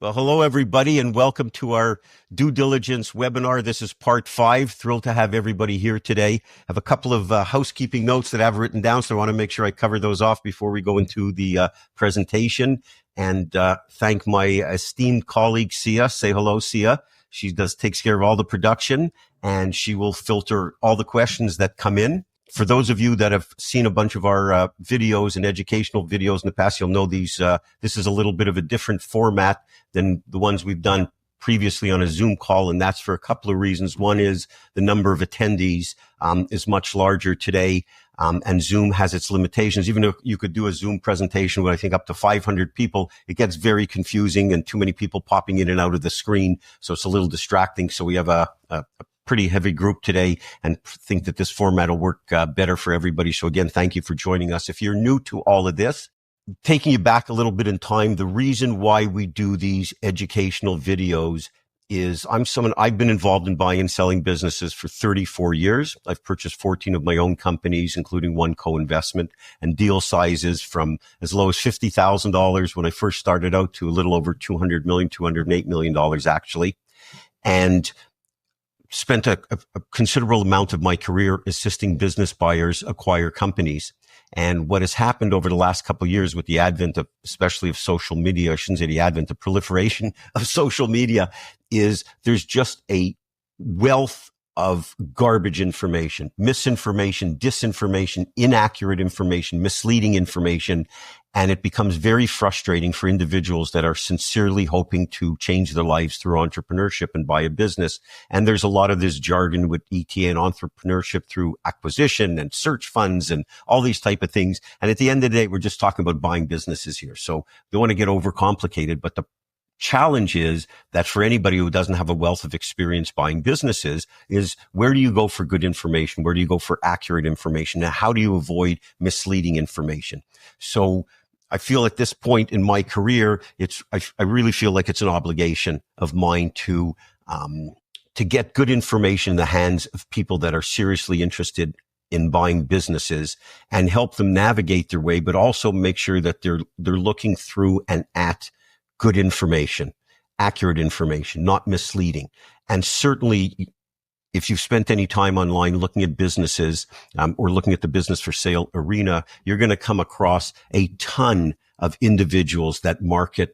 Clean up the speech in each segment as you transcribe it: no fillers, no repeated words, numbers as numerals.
Well, hello, everybody, and welcome to our due diligence webinar. This is part 5. Thrilled to have everybody here today. I have a couple of housekeeping notes that I've written down, so I want to make sure I cover those off before we go into the presentation. And thank my esteemed colleague, Sia. Say hello, Sia. She takes care of all the production, and she will filter all the questions that come in. For those of you that have seen a bunch of our videos and educational videos in the past, you'll know these. This is a little bit of a different format than the ones we've done previously on a Zoom call, and that's for a couple of reasons. One is the number of attendees is much larger today, and Zoom has its limitations. Even if you could do a Zoom presentation with, I think, up to 500 people, it gets very confusing and too many people popping in and out of the screen, so it's a little distracting. So we have a pretty heavy group today and think that this format will work better for everybody. So again, thank you for joining us. If you're new to all of this, taking you back a little bit in time, the reason why we do these educational videos is I've been involved in buying and selling businesses for 34 years. I've purchased 14 of my own companies, including one co-investment, and deal sizes from as low as $50,000 when I first started out to a little over $200 million, $208 million actually. And spent a considerable amount of my career assisting business buyers acquire companies. And what has happened over the last couple of years with the advent of, especially of social media, I shouldn't say the advent, the proliferation of social media, is there's just a wealth of garbage information, misinformation, disinformation, inaccurate information, misleading information. And it becomes very frustrating for individuals that are sincerely hoping to change their lives through entrepreneurship and buy a business. And there's a lot of this jargon with ETA and entrepreneurship through acquisition and search funds and all these type of things. And at the end of the day, we're just talking about buying businesses here. So don't want to get overcomplicated, but the challenge is that for anybody who doesn't have a wealth of experience buying businesses is where do you go for good information? Where do you go for accurate information? And how do you avoid misleading information? So I feel at this point in my career, I really feel like it's an obligation of mine to get good information in the hands of people that are seriously interested in buying businesses and help them navigate their way, but also make sure that they're looking through and at good information, accurate information, not misleading. And certainly, if you've spent any time online looking at businesses or looking at the business for sale arena, you're going to come across a ton of individuals that market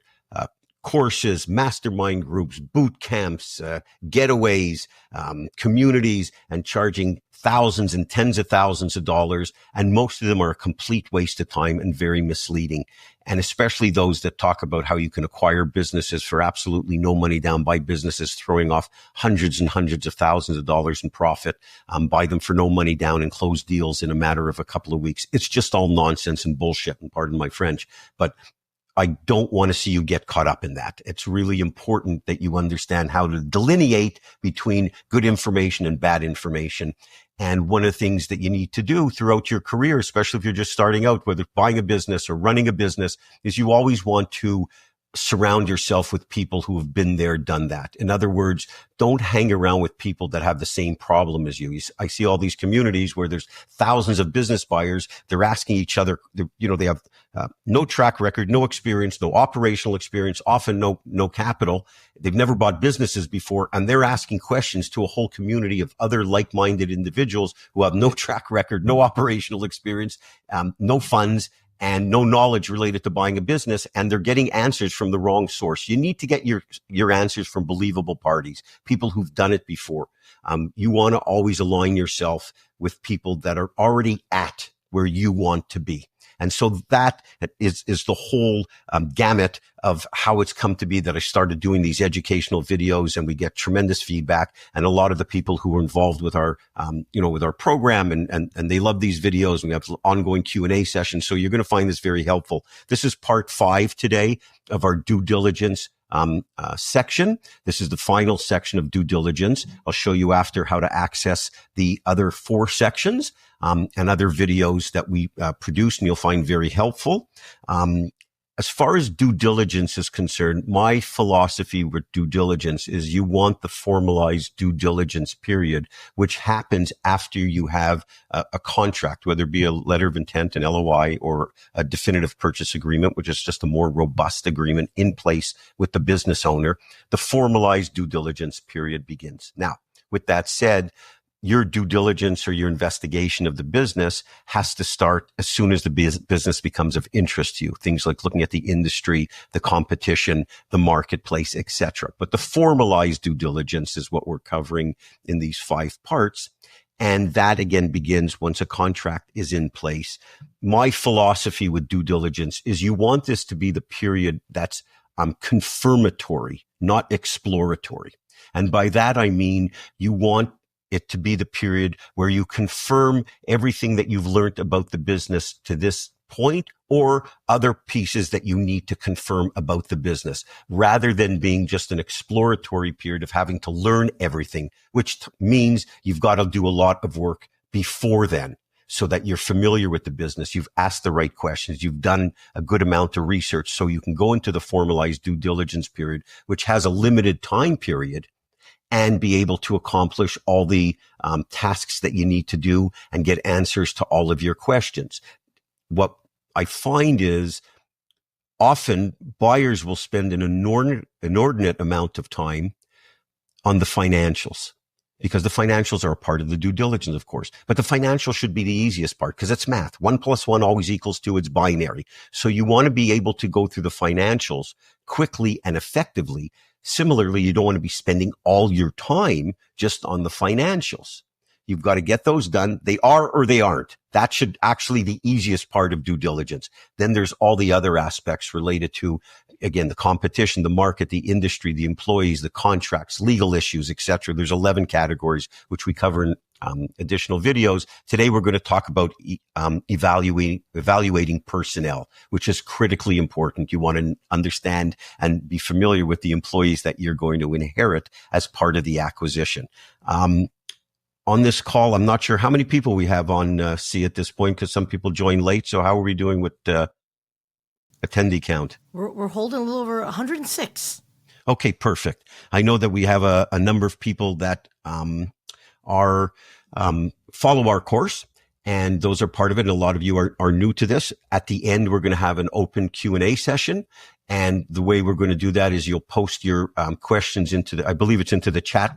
courses, mastermind groups, boot camps, getaways, communities, and charging thousands and tens of thousands of dollars. And most of them are a complete waste of time and very misleading. And especially those that talk about how you can acquire businesses for absolutely no money down, buy businesses throwing off hundreds and hundreds of thousands of dollars in profit, buy them for no money down and close deals in a matter of a couple of weeks. It's just all nonsense and bullshit, and pardon my French. But I don't want to see you get caught up in that. It's really important that you understand how to delineate between good information and bad information. And one of the things that you need to do throughout your career, especially if you're just starting out, whether buying a business or running a business, is you always want to surround yourself with people who have been there, done that. In other words, don't hang around with people that have the same problem as you. I see all these communities where there's thousands of business buyers. They're asking each other, they have no track record, no experience, no operational experience, often no capital. They've never bought businesses before, and they're asking questions to a whole community of other like-minded individuals who have no track record, no operational experience, no funds, and no knowledge related to buying a business, and they're getting answers from the wrong source. You need to get your answers from believable parties, people who've done it before. You want to always align yourself with people that are already at where you want to be. And so that is the whole gamut of how it's come to be that I started doing these educational videos, and we get tremendous feedback. And a lot of the people who are involved with our, with our program and they love these videos. And we have ongoing Q&A sessions. So you're going to find this very helpful. This is part 5 today of our due diligence section. This is the final section of due diligence. I'll show you after how to access the other 4 sections and other videos that we produced, and you'll find very helpful. as far as due diligence is concerned, my philosophy with due diligence is you want the formalized due diligence period, which happens after you have a contract, whether it be a letter of intent, an LOI, or a definitive purchase agreement, which is just a more robust agreement in place with the business owner. The formalized due diligence period begins. Now, with that said, your due diligence or your investigation of the business has to start as soon as the business becomes of interest to you. Things like looking at the industry, the competition, the marketplace, etc. But the formalized due diligence is what we're covering in these 5 parts. And that again begins once a contract is in place. My philosophy with due diligence is you want this to be the period that's confirmatory, not exploratory. And by that, I mean, you want it to be the period where you confirm everything that you've learned about the business to this point or other pieces that you need to confirm about the business, rather than being just an exploratory period of having to learn everything, which means you've got to do a lot of work before then so that you're familiar with the business. You've asked the right questions. You've done a good amount of research so you can go into the formalized due diligence period, which has a limited time period, and be able to accomplish all the tasks that you need to do and get answers to all of your questions. What I find is often buyers will spend an inordinate amount of time on the financials, because the financials are a part of the due diligence, of course. But the financial should be the easiest part because it's math. 1 + 1 always equals 2. It's binary. So you want to be able to go through the financials quickly and effectively. Similarly, you don't want to be spending all your time just on the financials. You've got to get those done. They are or they aren't. That should actually be the easiest part of due diligence. Then there's all the other aspects related to, again, the competition, the market, the industry, the employees, the contracts, legal issues, etc. There's 11 categories, which we cover in additional videos. Today, we're going to talk about evaluating personnel, which is critically important. You want to understand and be familiar with the employees that you're going to inherit as part of the acquisition. On this call, I'm not sure how many people we have on C at this point, because some people join late. So how are we doing with attendee count? We're holding a little over 106. Okay, perfect. I know that we have a number of people that are follow our course, and those are part of it. And a lot of you are new to this. At the end, we're going to have an open Q&A session. And the way we're going to do that is you'll post your questions into I believe it's into the chat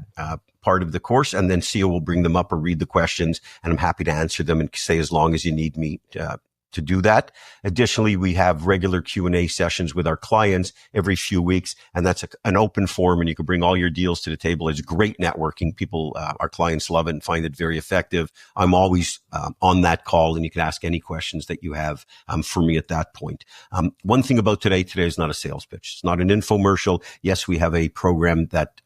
part of the course, and then Sia will bring them up or read the questions, and I'm happy to answer them and say as long as you need me to do that. Additionally, we have regular Q&A sessions with our clients every few weeks, and that's an open forum, and you can bring all your deals to the table. It's great networking. People, our clients love it and find it very effective. I'm always on that call, and you can ask any questions that you have for me at that point. One thing about today is not a sales pitch. It's not an infomercial. Yes, we have a program that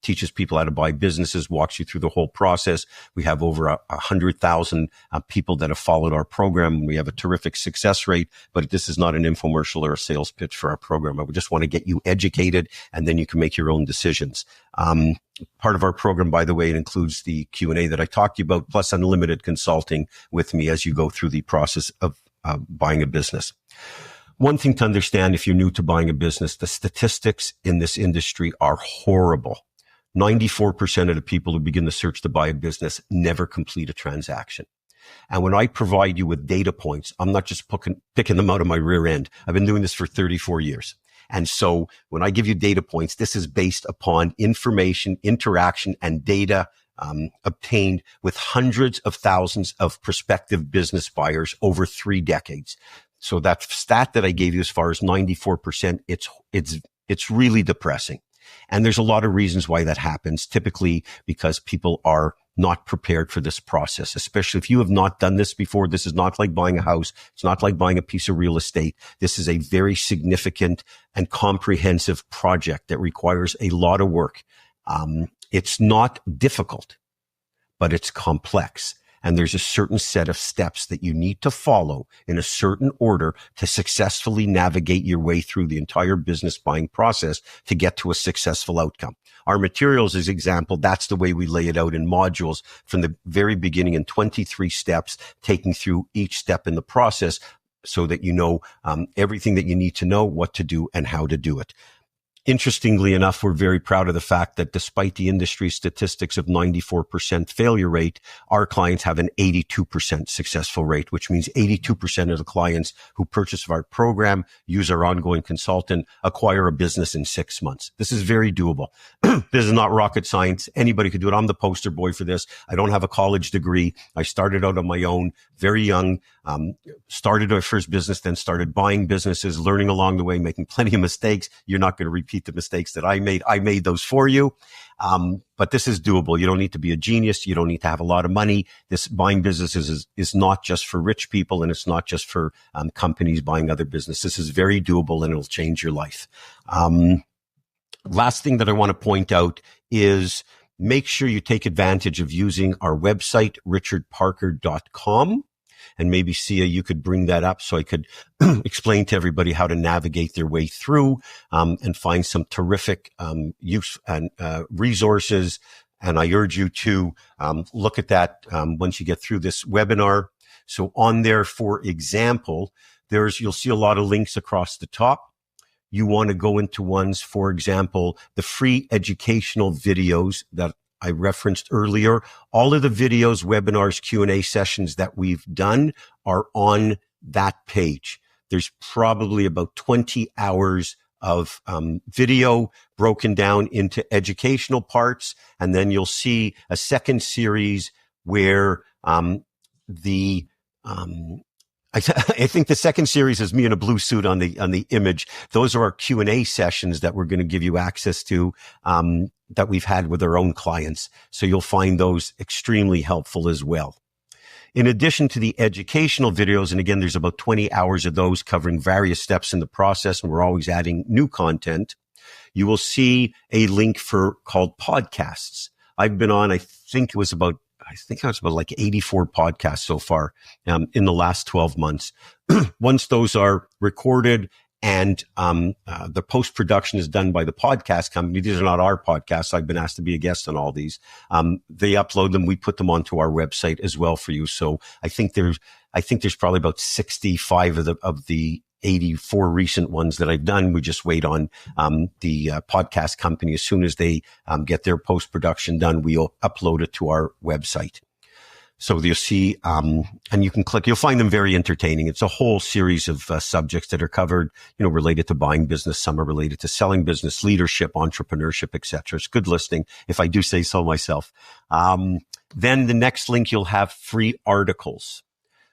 teaches people how to buy businesses, walks you through the whole process. We have over 100,000 people that have followed our program. We have a terrific success rate, but this is not an infomercial or a sales pitch for our program. I would just want to get you educated, and then you can make your own decisions. Part of our program, by the way, it includes the Q&A that I talked to you about, plus unlimited consulting with me as you go through the process of buying a business. One thing to understand if you're new to buying a business, the statistics in this industry are horrible. 94% of the people who begin the search to buy a business never complete a transaction. And when I provide you with data points, I'm not just picking them out of my rear end. I've been doing this for 34 years. And so when I give you data points, this is based upon information, interaction, and data obtained with hundreds of thousands of prospective business buyers over 3 decades. So that stat that I gave you as far as 94%, it's really depressing. And there's a lot of reasons why that happens, typically because people are not prepared for this process, especially if you have not done this before. This is not like buying a house. It's not like buying a piece of real estate. This is a very significant and comprehensive project that requires a lot of work. It's not difficult, but it's complex. And there's a certain set of steps that you need to follow in a certain order to successfully navigate your way through the entire business buying process to get to a successful outcome. Our materials as example, that's the way we lay it out in modules from the very beginning in 23 steps, taking through each step in the process so that you know everything that you need to know, what to do and how to do it. Interestingly enough, we're very proud of the fact that despite the industry statistics of 94% failure rate, our clients have an 82% successful rate, which means 82% of the clients who purchase our program, use our ongoing consultant, acquire a business in 6 months. This is very doable. This is not rocket science. Anybody could do it. I'm the poster boy for this. I don't have a college degree. I started out on my own, very young, started our first business, then started buying businesses, learning along the way, making plenty of mistakes. You're not going to repeat the mistakes that I made. I made those for you. But this is doable. You don't need to be a genius. You don't need to have a lot of money. This buying businesses is not just for rich people, and it's not just for companies buying other businesses. This is very doable, and it'll change your life. Last thing that I want to point out is make sure you take advantage of using our website, richardparker.com. And maybe, Sia, you could bring that up so I could explain to everybody how to navigate their way through and find some terrific use and resources. And I urge you to look at that once you get through this webinar. So on there, for example, you'll see a lot of links across the top. You want to go into ones, for example, the free educational videos that I referenced earlier. All of the videos, webinars, Q&A sessions that we've done are on that page. There's probably about 20 hours of video broken down into educational parts. And then you'll see a second series where I think the second series is me in a blue suit on the image. Those are our Q&A sessions that we're going to give you access to, that we've had with our own clients. So you'll find those extremely helpful as well. In addition to the educational videos, and again, there's about 20 hours of those covering various steps in the process, and we're always adding new content. You will see a link called podcasts. I've been on, I think it was about like 84 podcasts so far in the last 12 months. Once those are recorded and the post-production is done by the podcast company, these are not our podcasts. I've been asked to be a guest on all these. They upload them. We put them onto our website as well for you. So I think there's probably about 65 of the 84 recent ones that I've done. We just wait on the podcast company. As soon as they get their post-production done, we'll upload it to our website. So you'll see, and you can click, you'll find them very entertaining. It's a whole series of subjects that are covered, related to buying business. Some are related to selling business, leadership, entrepreneurship, etc. It's good listening, if I do say so myself. Then the next link, you'll have free articles.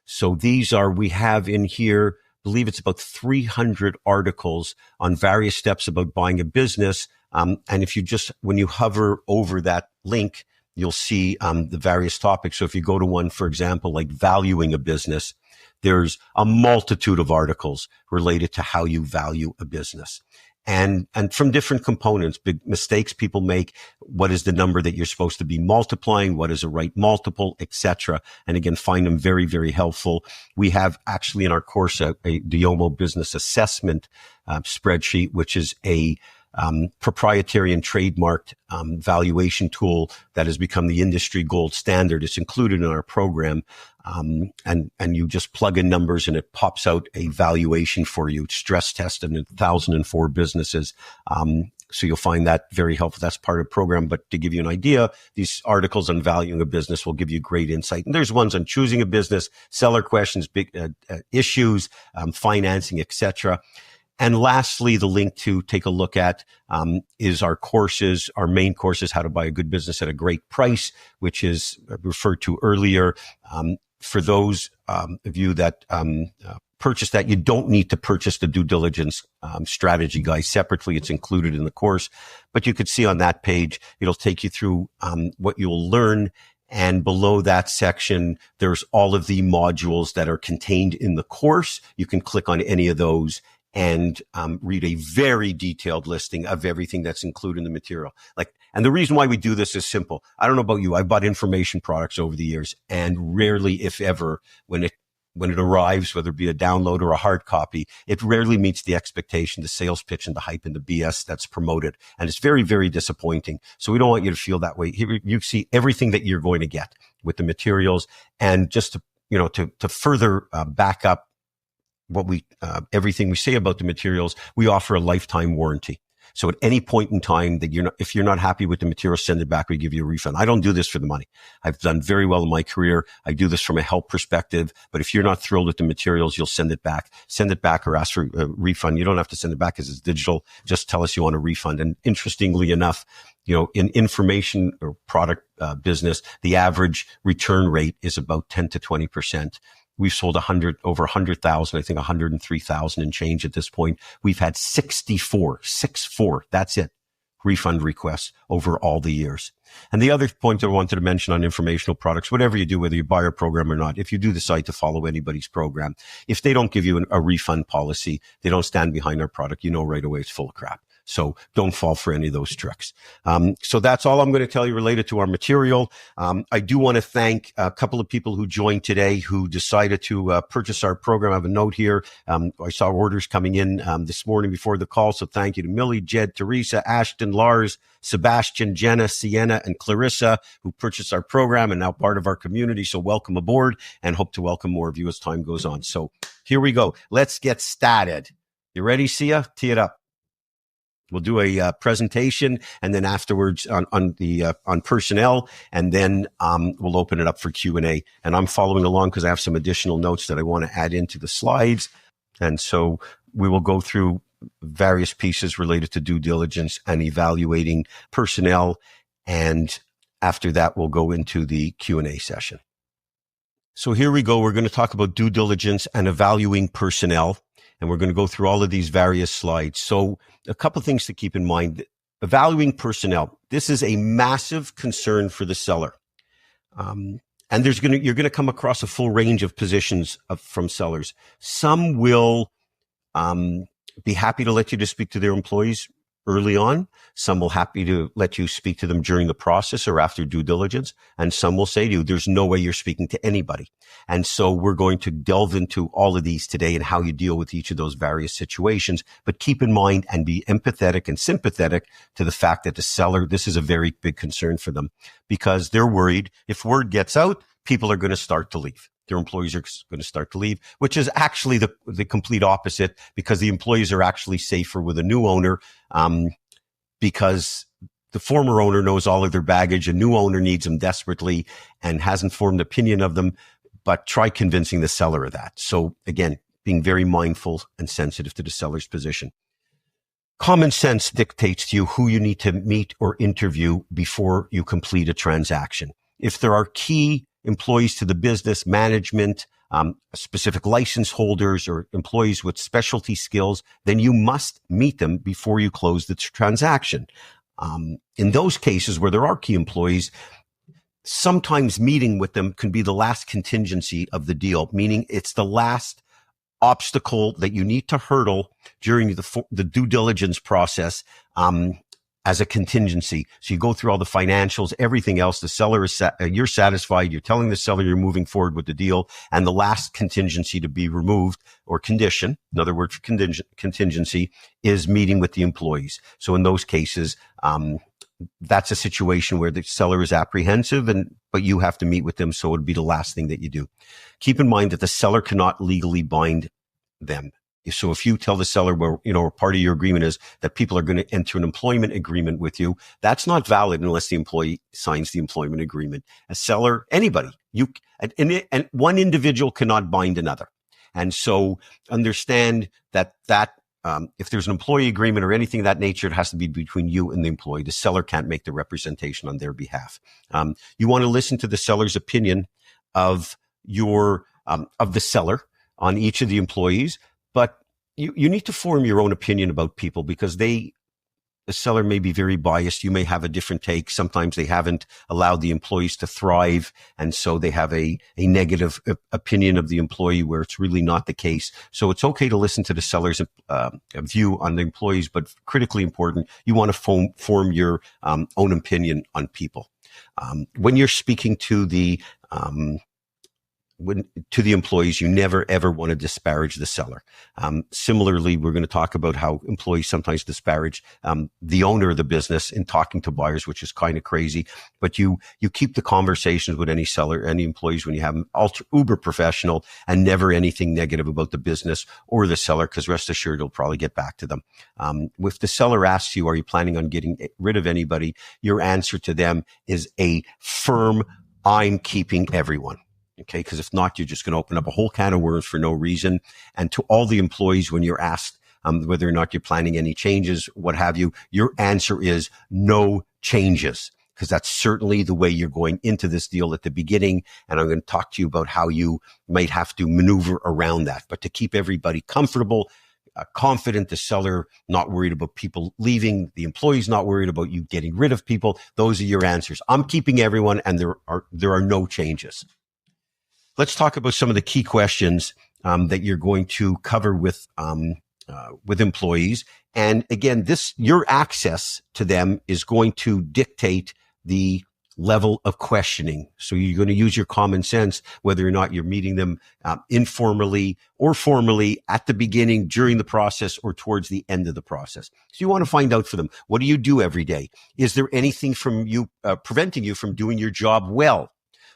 So we have in here, I believe it's about 300 articles on various steps about buying a business. And when you hover over that link, you'll see the various topics. So if you go to one, for example, like valuing a business, there's a multitude of articles related to how you value a business. And from different components, big mistakes people make. What is the number that you're supposed to be multiplying? What is a right multiple, etc. And again, find them very, very helpful. We have actually in our course a Diomo business assessment spreadsheet, which is a proprietary and trademarked valuation tool that has become the industry gold standard. It's included in our program, and you just plug in numbers and it pops out a valuation for you. It's stress tested in 1,004 businesses. So you'll find that very helpful. That's part of the program. But to give you an idea, these articles on valuing a business will give you great insight. And there's ones on choosing a business, seller questions, big issues, financing, etc. And lastly, the link to take a look at is our courses, our main courses, How to Buy a Good Business at a Great Price, which is referred to earlier. For those of you that purchase that, you don't need to purchase the due diligence strategy guide separately. It's included in the course. But you could see on that page, it'll take you through what you'll learn. And below that section, there's all of the modules that are contained in the course. You can click on any of those and read a very detailed listing of everything that's included in the material. And the reason why we do this is simple. I don't know about you. I've bought information products over the years, and rarely, if ever, when it arrives, whether it be a download or a hard copy, it rarely meets the expectation, the sales pitch and the hype and the BS that's promoted. And it's very, very disappointing. So we don't want you to feel that way. Here you see everything that you're going to get with the materials. And just to further back up everything we say about the materials, we offer a lifetime warranty. So at any point in time that if you're not happy with the material, send it back. We give you a refund. I don't do this for the money. I've done very well in my career. I do this from a help perspective. But if you're not thrilled with the materials, you'll send it back. Send it back or ask for a refund. You don't have to send it back because it's digital. Just tell us you want a refund. And interestingly enough, in information or product business, the average return rate is about 10 to 20%. We've sold over 100,000, I think 103,000 and change at this point. We've had 64, that's it, refund requests over all the years. And the other point that I wanted to mention on informational products, whatever you do, whether you buy our program or not, if you do decide to follow anybody's program, if they don't give you a refund policy, they don't stand behind our product, right away it's full of crap. So don't fall for any of those tricks. So that's all I'm going to tell you related to our material. I do want to thank a couple of people who joined today who decided to purchase our program. I have a note here. I saw orders coming in this morning before the call. So thank you to Millie, Jed, Teresa, Ashton, Lars, Sebastian, Jenna, Sienna, and Clarissa who purchased our program and now part of our community. So welcome aboard and hope to welcome more of you as time goes on. So here we go. Let's get started. You ready, Sia? Tee it up. We'll do a presentation and then afterwards on personnel, and then we'll open it up for Q&A. And I'm following along because I have some additional notes that I want to add into the slides. And so we will go through various pieces related to due diligence and evaluating personnel. And after that, we'll go into the Q&A session. So here we go. We're going to talk about due diligence and evaluating personnel. And we're going to go through all of these various slides. So a couple of things to keep in mind. Evaluating personnel. This is a massive concern for the seller. And you're going to come across a full range of positions from sellers. Some will be happy to let you to speak to their employees early on. Some will happy to let you speak to them during the process or after due diligence. And some will say to you, there's no way you're speaking to anybody. And so we're going to delve into all of these today and how you deal with each of those various situations. But keep in mind and be empathetic and sympathetic to the fact that the seller, this is a very big concern for them because they're worried if word gets out, people are going to start to leave. Their employees are going to start to leave, which is actually the complete opposite because the employees are actually safer with a new owner because the former owner knows all of their baggage. A new owner needs them desperately and hasn't formed opinion of them, but try convincing the seller of that. So again, being very mindful and sensitive to the seller's position. Common sense dictates to you who you need to meet or interview before you complete a transaction. If there are key employees to the business, management, specific license holders, or employees with specialty skills, then you must meet them before you close the transaction. In those cases where there are key employees, sometimes meeting with them can be the last contingency of the deal, meaning it's the last obstacle that you need to hurdle during the due diligence process as a contingency. So you go through all the financials, everything else. The seller is you're satisfied. You're telling the seller you're moving forward with the deal. And the last contingency to be removed or condition, another word for contingency, is meeting with the employees. So in those cases, that's a situation where the seller is apprehensive but you have to meet with them. So it would be the last thing that you do. Keep in mind that the seller cannot legally bind them. So if you tell the seller, part of your agreement is that people are going to enter an employment agreement with you, that's not valid unless the employee signs the employment agreement. A seller, anybody, and one individual cannot bind another. And so understand that if there's an employee agreement or anything of that nature, it has to be between you and the employee. The seller can't make the representation on their behalf. You want to listen to the seller's opinion of the seller on each of the employees. But you need to form your own opinion about people because the seller may be very biased. You may have a different take. Sometimes they haven't allowed the employees to thrive. And so they have a negative opinion of the employee where it's really not the case. So it's okay to listen to the seller's view on the employees, but critically important, you want to form your own opinion on people. When you're speaking to the to the employees, you never ever want to disparage the seller. Similarly, we're going to talk about how employees sometimes disparage the owner of the business in talking to buyers, which is kind of crazy. But you keep the conversations with any seller, any employees, when you have them uber professional, and never anything negative about the business or the seller, because rest assured you'll probably get back to them. If the seller asks you, are you planning on getting rid of anybody? Your answer to them is a firm, I'm keeping everyone. Okay. Because if not, you're just going to open up a whole can of worms for no reason. And to all the employees, when you're asked whether or not you're planning any changes, what have you, your answer is no changes, because that's certainly the way you're going into this deal at the beginning. And I'm going to talk to you about how you might have to maneuver around that. But to keep everybody comfortable, confident, the seller not worried about people leaving, the employees not worried about you getting rid of people, those are your answers. I'm keeping everyone, and there are no changes. Let's talk about some of the key questions that you're going to cover with employees. And again, your access to them is going to dictate the level of questioning. So you're going to use your common sense, whether or not you're meeting them informally or formally at the beginning, during the process, or towards the end of the process. So you want to find out for them, what do you do every day? Is there anything from you preventing you from doing your job well?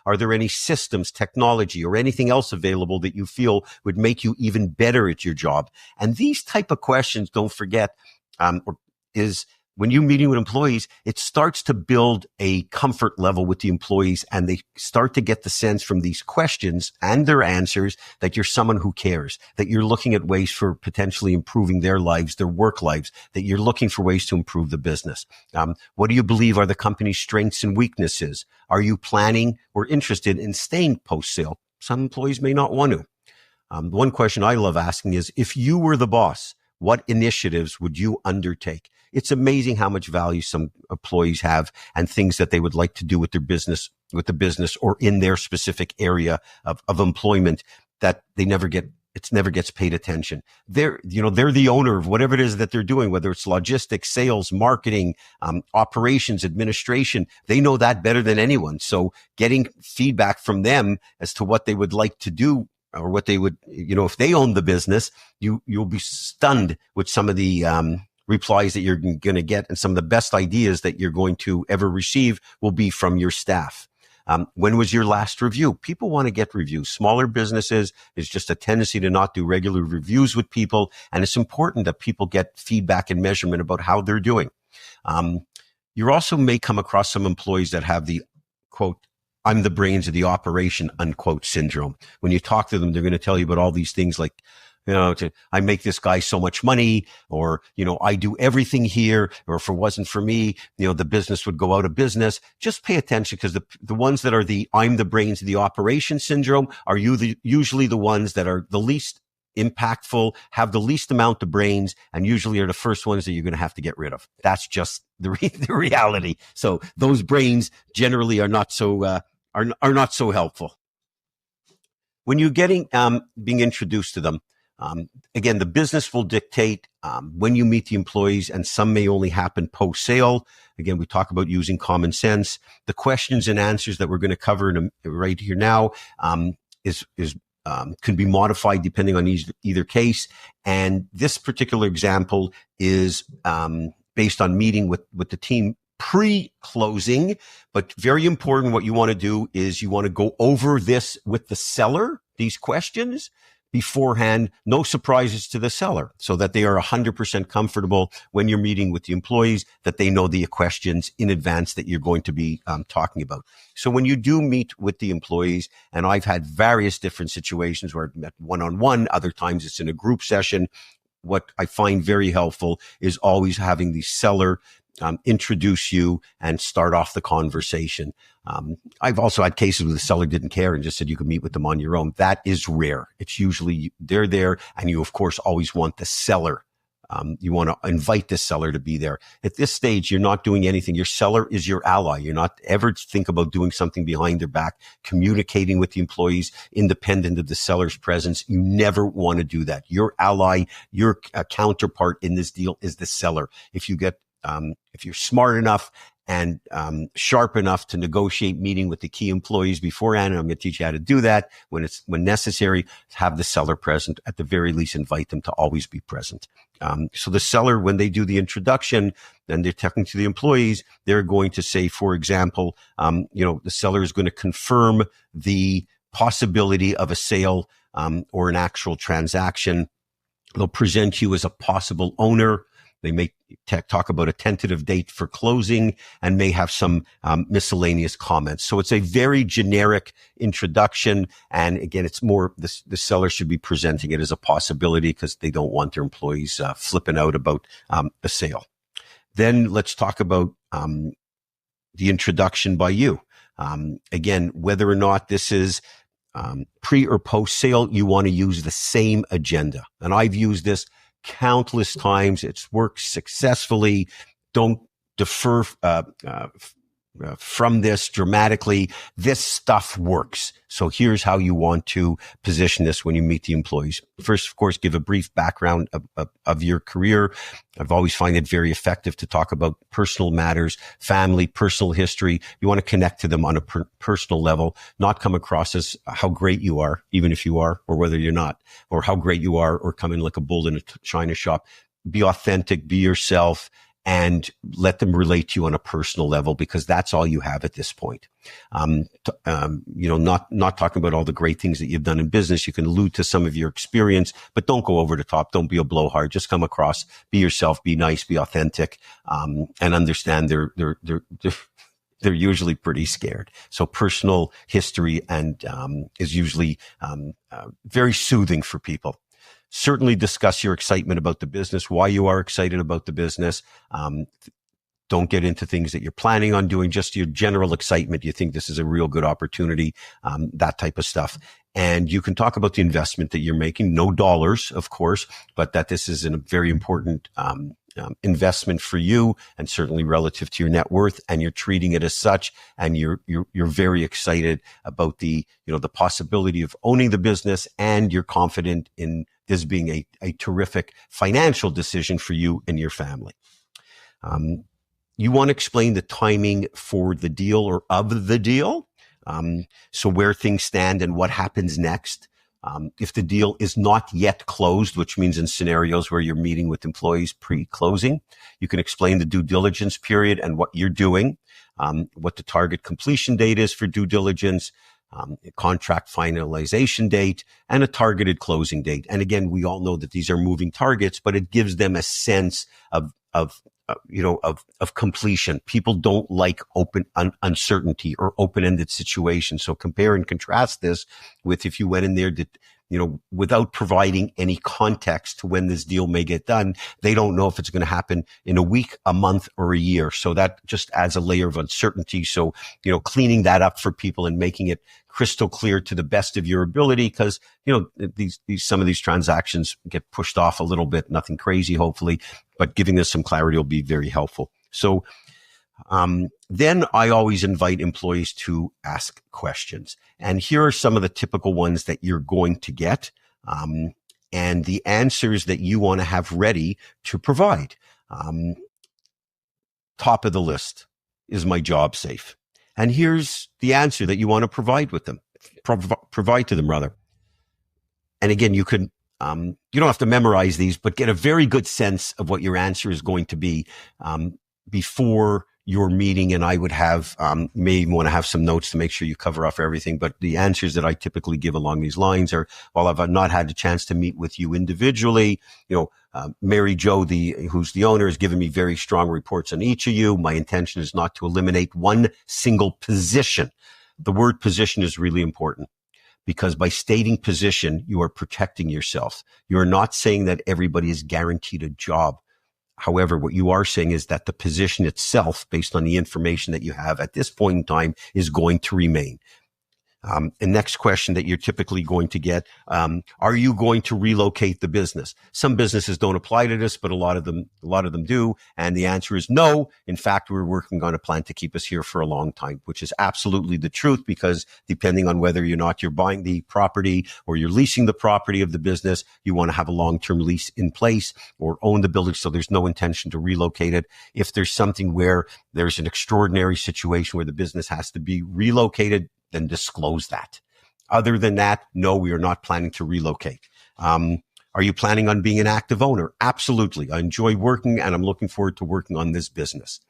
Are there any systems, technology, or anything else available that you feel would make you even better at your job? And these type of questions, don't forget, is when you're meeting with employees, it starts to build a comfort level with the employees, and they start to get the sense from these questions and their answers that you're someone who cares, that you're looking at ways for potentially improving their lives, their work lives, that you're looking for ways to improve the business. What do you believe are the company's strengths and weaknesses? Are you planning or interested in staying post-sale? Some employees may not want to. One question I love asking is, if you were the boss, what initiatives would you undertake? It's amazing how much value some employees have and things that they would like to do with their business, with the business, or in their specific area of employment that it never gets paid attention. They're the owner of whatever it is that they're doing, whether it's logistics, sales, marketing, operations, administration. They know that better than anyone. So getting feedback from them as to what they would like to do, or what they would, if they own the business, you'll be stunned with some of the replies that you're going to get, and some of the best ideas that you're going to ever receive will be from your staff. When was your last review? People want to get reviews. Smaller businesses, there's just a tendency to not do regular reviews with people, and it's important that people get feedback and measurement about how they're doing. You also may come across some employees that have the, quote, I'm the brains of the operation, unquote, syndrome. When you talk to them, they're going to tell you about all these things like, I make this guy so much money, or, I do everything here, or if it wasn't for me, the business would go out of business. Just pay attention, because the ones that are the I'm the brains of the operation syndrome are usually the ones that are the least impactful, have the least amount of brains, and usually are the first ones that you're going to have to get rid of. That's just the reality. So those brains generally are not so helpful. When you're being introduced to them, again, the business will dictate when you meet the employees, and some may only happen post-sale. Again, we talk about using common sense. The questions and answers that we're going to cover right here now can be modified depending on either case. And this particular example is based on meeting with the team pre-closing. But very important, what you want to do is you want to go over this with the seller, these questions, beforehand, no surprises to the seller, so that they are 100% comfortable when you're meeting with the employees, that they know the questions in advance that you're going to be talking about. So when you do meet with the employees, and I've had various different situations where I've met one-on-one, other times it's in a group session, what I find very helpful is always having the seller introduce you and start off the conversation. I've also had cases where the seller didn't care and just said you can meet with them on your own. That is rare. It's usually they're there, and you, of course, always want the seller. You want to invite the seller to be there. At this stage, you're not doing anything. Your seller is your ally. You're not ever think about doing something behind their back, communicating with the employees independent of the seller's presence. You never want to do that. Your ally, your counterpart in this deal is the seller. If you get if you're smart enough and sharp enough to negotiate meeting with the key employees beforehand, and I'm going to teach you how to do that when necessary, have the seller present. At the very least, invite them to always be present. So the seller, when they do the introduction, then they're talking to the employees, they're going to say, for example, the seller is going to confirm the possibility of a sale or an actual transaction. They'll present you as a possible owner. They may talk about a tentative date for closing and may have some miscellaneous comments. So it's a very generic introduction. And again, it's more, the seller should be presenting it as a possibility because they don't want their employees flipping out about a sale. Then let's talk about the introduction by you. Again, whether or not this is pre or post sale, you want to use the same agenda. And I've used this countless times. It's worked successfully. Don't defer from this dramatically. This stuff works. So here's how you want to position this when you meet the employees. First, of course, give a brief background of your career. I've always find it very effective to talk about personal matters, family, personal history. You want to connect to them on a personal level, not come across as how great you are, even if you are, or whether you're not, or how great you are, or come in like a bull in a china shop. Be authentic, be yourself, and let them relate to you on a personal level, because that's all you have at this point. Not talking about all the great things that you've done in business. You can allude to some of your experience, but don't go over the top. Don't be a blowhard. Just come across, be yourself, be nice, be authentic, and understand they're usually pretty scared. So personal history and is usually very soothing for people. Certainly discuss your excitement about the business, why you are excited about the business. Don't get into things that you're planning on doing, just your general excitement. You think this is a real good opportunity, that type of stuff. And you can talk about the investment that you're making, no dollars, of course, but that this is a very important investment for you, and certainly relative to your net worth, and you're treating it as such, and you're very excited about the possibility of owning the business, and you're confident in this being a terrific financial decision for you and your family. You want to explain the timing for the deal or of the deal. So where things stand and what happens next. If the deal is not yet closed, which means in scenarios where you're meeting with employees pre-closing, you can explain the due diligence period and what you're doing, what the target completion date is for due diligence, a contract finalization date, and a targeted closing date. And again, we all know that these are moving targets, but it gives them a sense of completion. People don't like open uncertainty or open-ended situations. So compare and contrast this with if you went in there without providing any context to when this deal may get done. They don't know if it's going to happen in a week, a month, or a year. So that just adds a layer of uncertainty. So, cleaning that up for people and making it crystal clear to the best of your ability, because, some of these transactions get pushed off a little bit, nothing crazy, hopefully, but giving us some clarity will be very helpful. So, then I always invite employees to ask questions. And here are some of the typical ones that you're going to get, and the answers that you want to have ready to provide. Top of the list, is my job safe? And here's the answer that you want to provide to them rather. And again, you can, you don't have to memorize these, but get a very good sense of what your answer is going to be, before your meeting. And I would have, you may even want to have some notes to make sure you cover off everything. But the answers that I typically give along these lines are, while I've not had a chance to meet with you individually, Mary Jo, who's the owner, has given me very strong reports on each of you. My intention is not to eliminate one single position. The word position is really important, because by stating position, you are protecting yourself. You are not saying that everybody is guaranteed a job. However, what you are saying is that the position itself, based on the information that you have at this point in time, is going to remain. And next question that you're typically going to get, are you going to relocate the business? Some businesses don't apply to this, but a lot of them do. And the answer is no. In fact, we're working on a plan to keep us here for a long time, which is absolutely the truth, because depending on whether or not you're buying the property or you're leasing the property of the business, you want to have a long-term lease in place or own the building. So there's no intention to relocate it. If there's something where there's an extraordinary situation where the business has to be relocated, then disclose that. Other than that, no, we are not planning to relocate. Are you planning on being an active owner? Absolutely. I enjoy working and I'm looking forward to working on this business.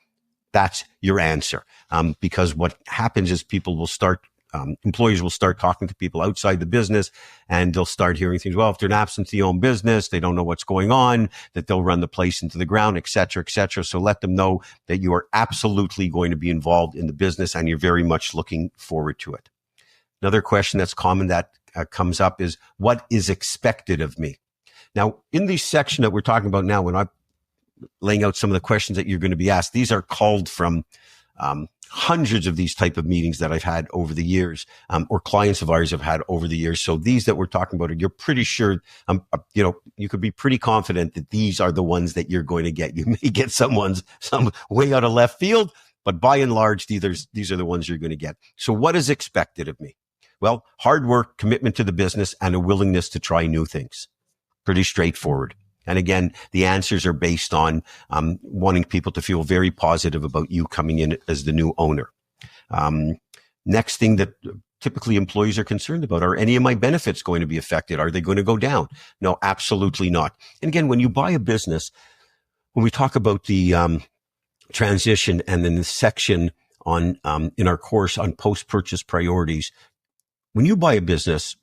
That's your answer. Because what happens is employees will start talking to people outside the business and they'll start hearing things. Well, if they're an absentee owned business, they don't know what's going on, that they'll run the place into the ground, et cetera, et cetera. So let them know that you are absolutely going to be involved in the business and you're very much looking forward to it. Another question that's common that comes up is, what is expected of me? Now, in this section that we're talking about now, when I'm laying out some of the questions that you're going to be asked, these are culled from hundreds of these type of meetings that I've had over the years, or clients of ours have had over the years. So these that we're talking about, you're pretty sure, you could be pretty confident that these are the ones that you're going to get. You may get some way out of left field, but by and large, these are the ones you're going to get. So what is expected of me? Well, hard work, commitment to the business, and a willingness to try new things. Pretty straightforward. And again, the answers are based on wanting people to feel very positive about you coming in as the new owner. Next thing that typically employees are concerned about, are any of my benefits going to be affected? Are they going to go down? No, absolutely not. And again, when you buy a business, when we talk about the transition and then the section on in our course on post-purchase priorities, when you buy a business,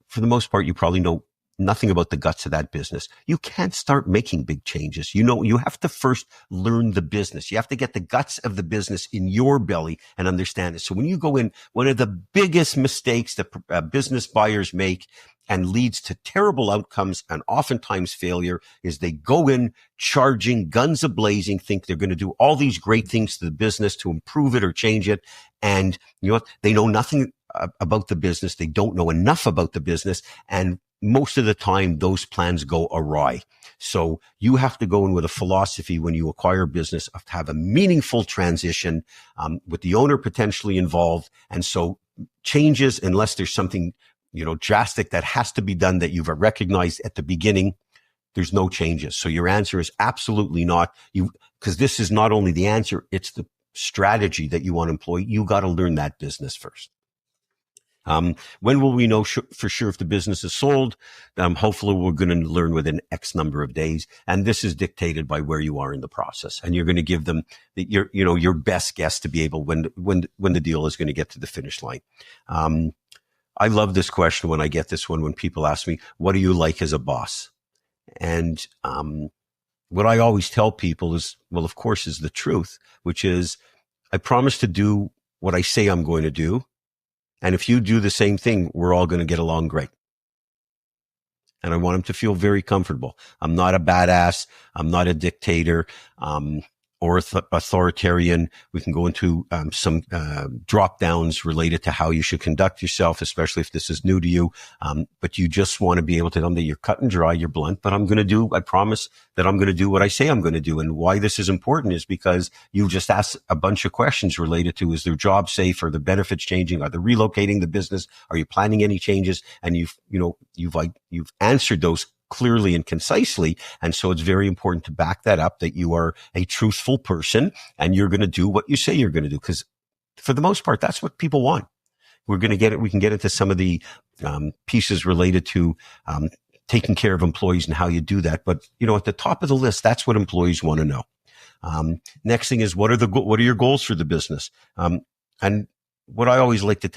for the most part, you probably know nothing about the guts of that business. You can't start making big changes. You have to first learn the business. You have to get the guts of the business in your belly and understand it. So when you go in, one of the biggest mistakes that business buyers make and leads to terrible outcomes and oftentimes failure is they go in charging, guns a-blazing, think they're going to do all these great things to the business to improve it or change it. And you know what? They know nothing about the business. They don't know enough about the business. And most of the time, those plans go awry. So you have to go in with a philosophy when you acquire a business of have a meaningful transition with the owner potentially involved. And so changes, unless there's something, drastic that has to be done that you've recognized at the beginning, there's no changes. So your answer is absolutely not. Because this is not only the answer, it's the strategy that you want to employ. You got to learn that business first. When will we know for sure if the business is sold? Hopefully we're going to learn within X number of days. And this is dictated by where you are in the process. And you're going to give them your best guess to be able when the deal is going to get to the finish line. I love this question when I get this one, when people ask me, what do you like as a boss? And, what I always tell people is, well, of course, is the truth, which is I promise to do what I say I'm going to do. And if you do the same thing, we're all going to get along great. And I want them to feel very comfortable. I'm not a badass. I'm not a dictator, or authoritarian. We can go into some drop downs related to how you should conduct yourself, especially if this is new to you. But you just want to be able to tell them that you're cut and dry, you're blunt, but I promise that I'm going to do what I say I'm going to do. And why this is important is because you just asked a bunch of questions related to, is their job safe? Are the benefits changing? Are they relocating the business? Are you planning any changes? And you've answered those clearly and concisely. And so it's very important to back that up, that you are a truthful person and you're going to do what you say you're going to do. Because for the most part, that's what people want. We can get into some of the pieces related to taking care of employees and how you do that. But, at the top of the list, that's what employees want to know. Next thing is, what are your goals for the business? And what I always like to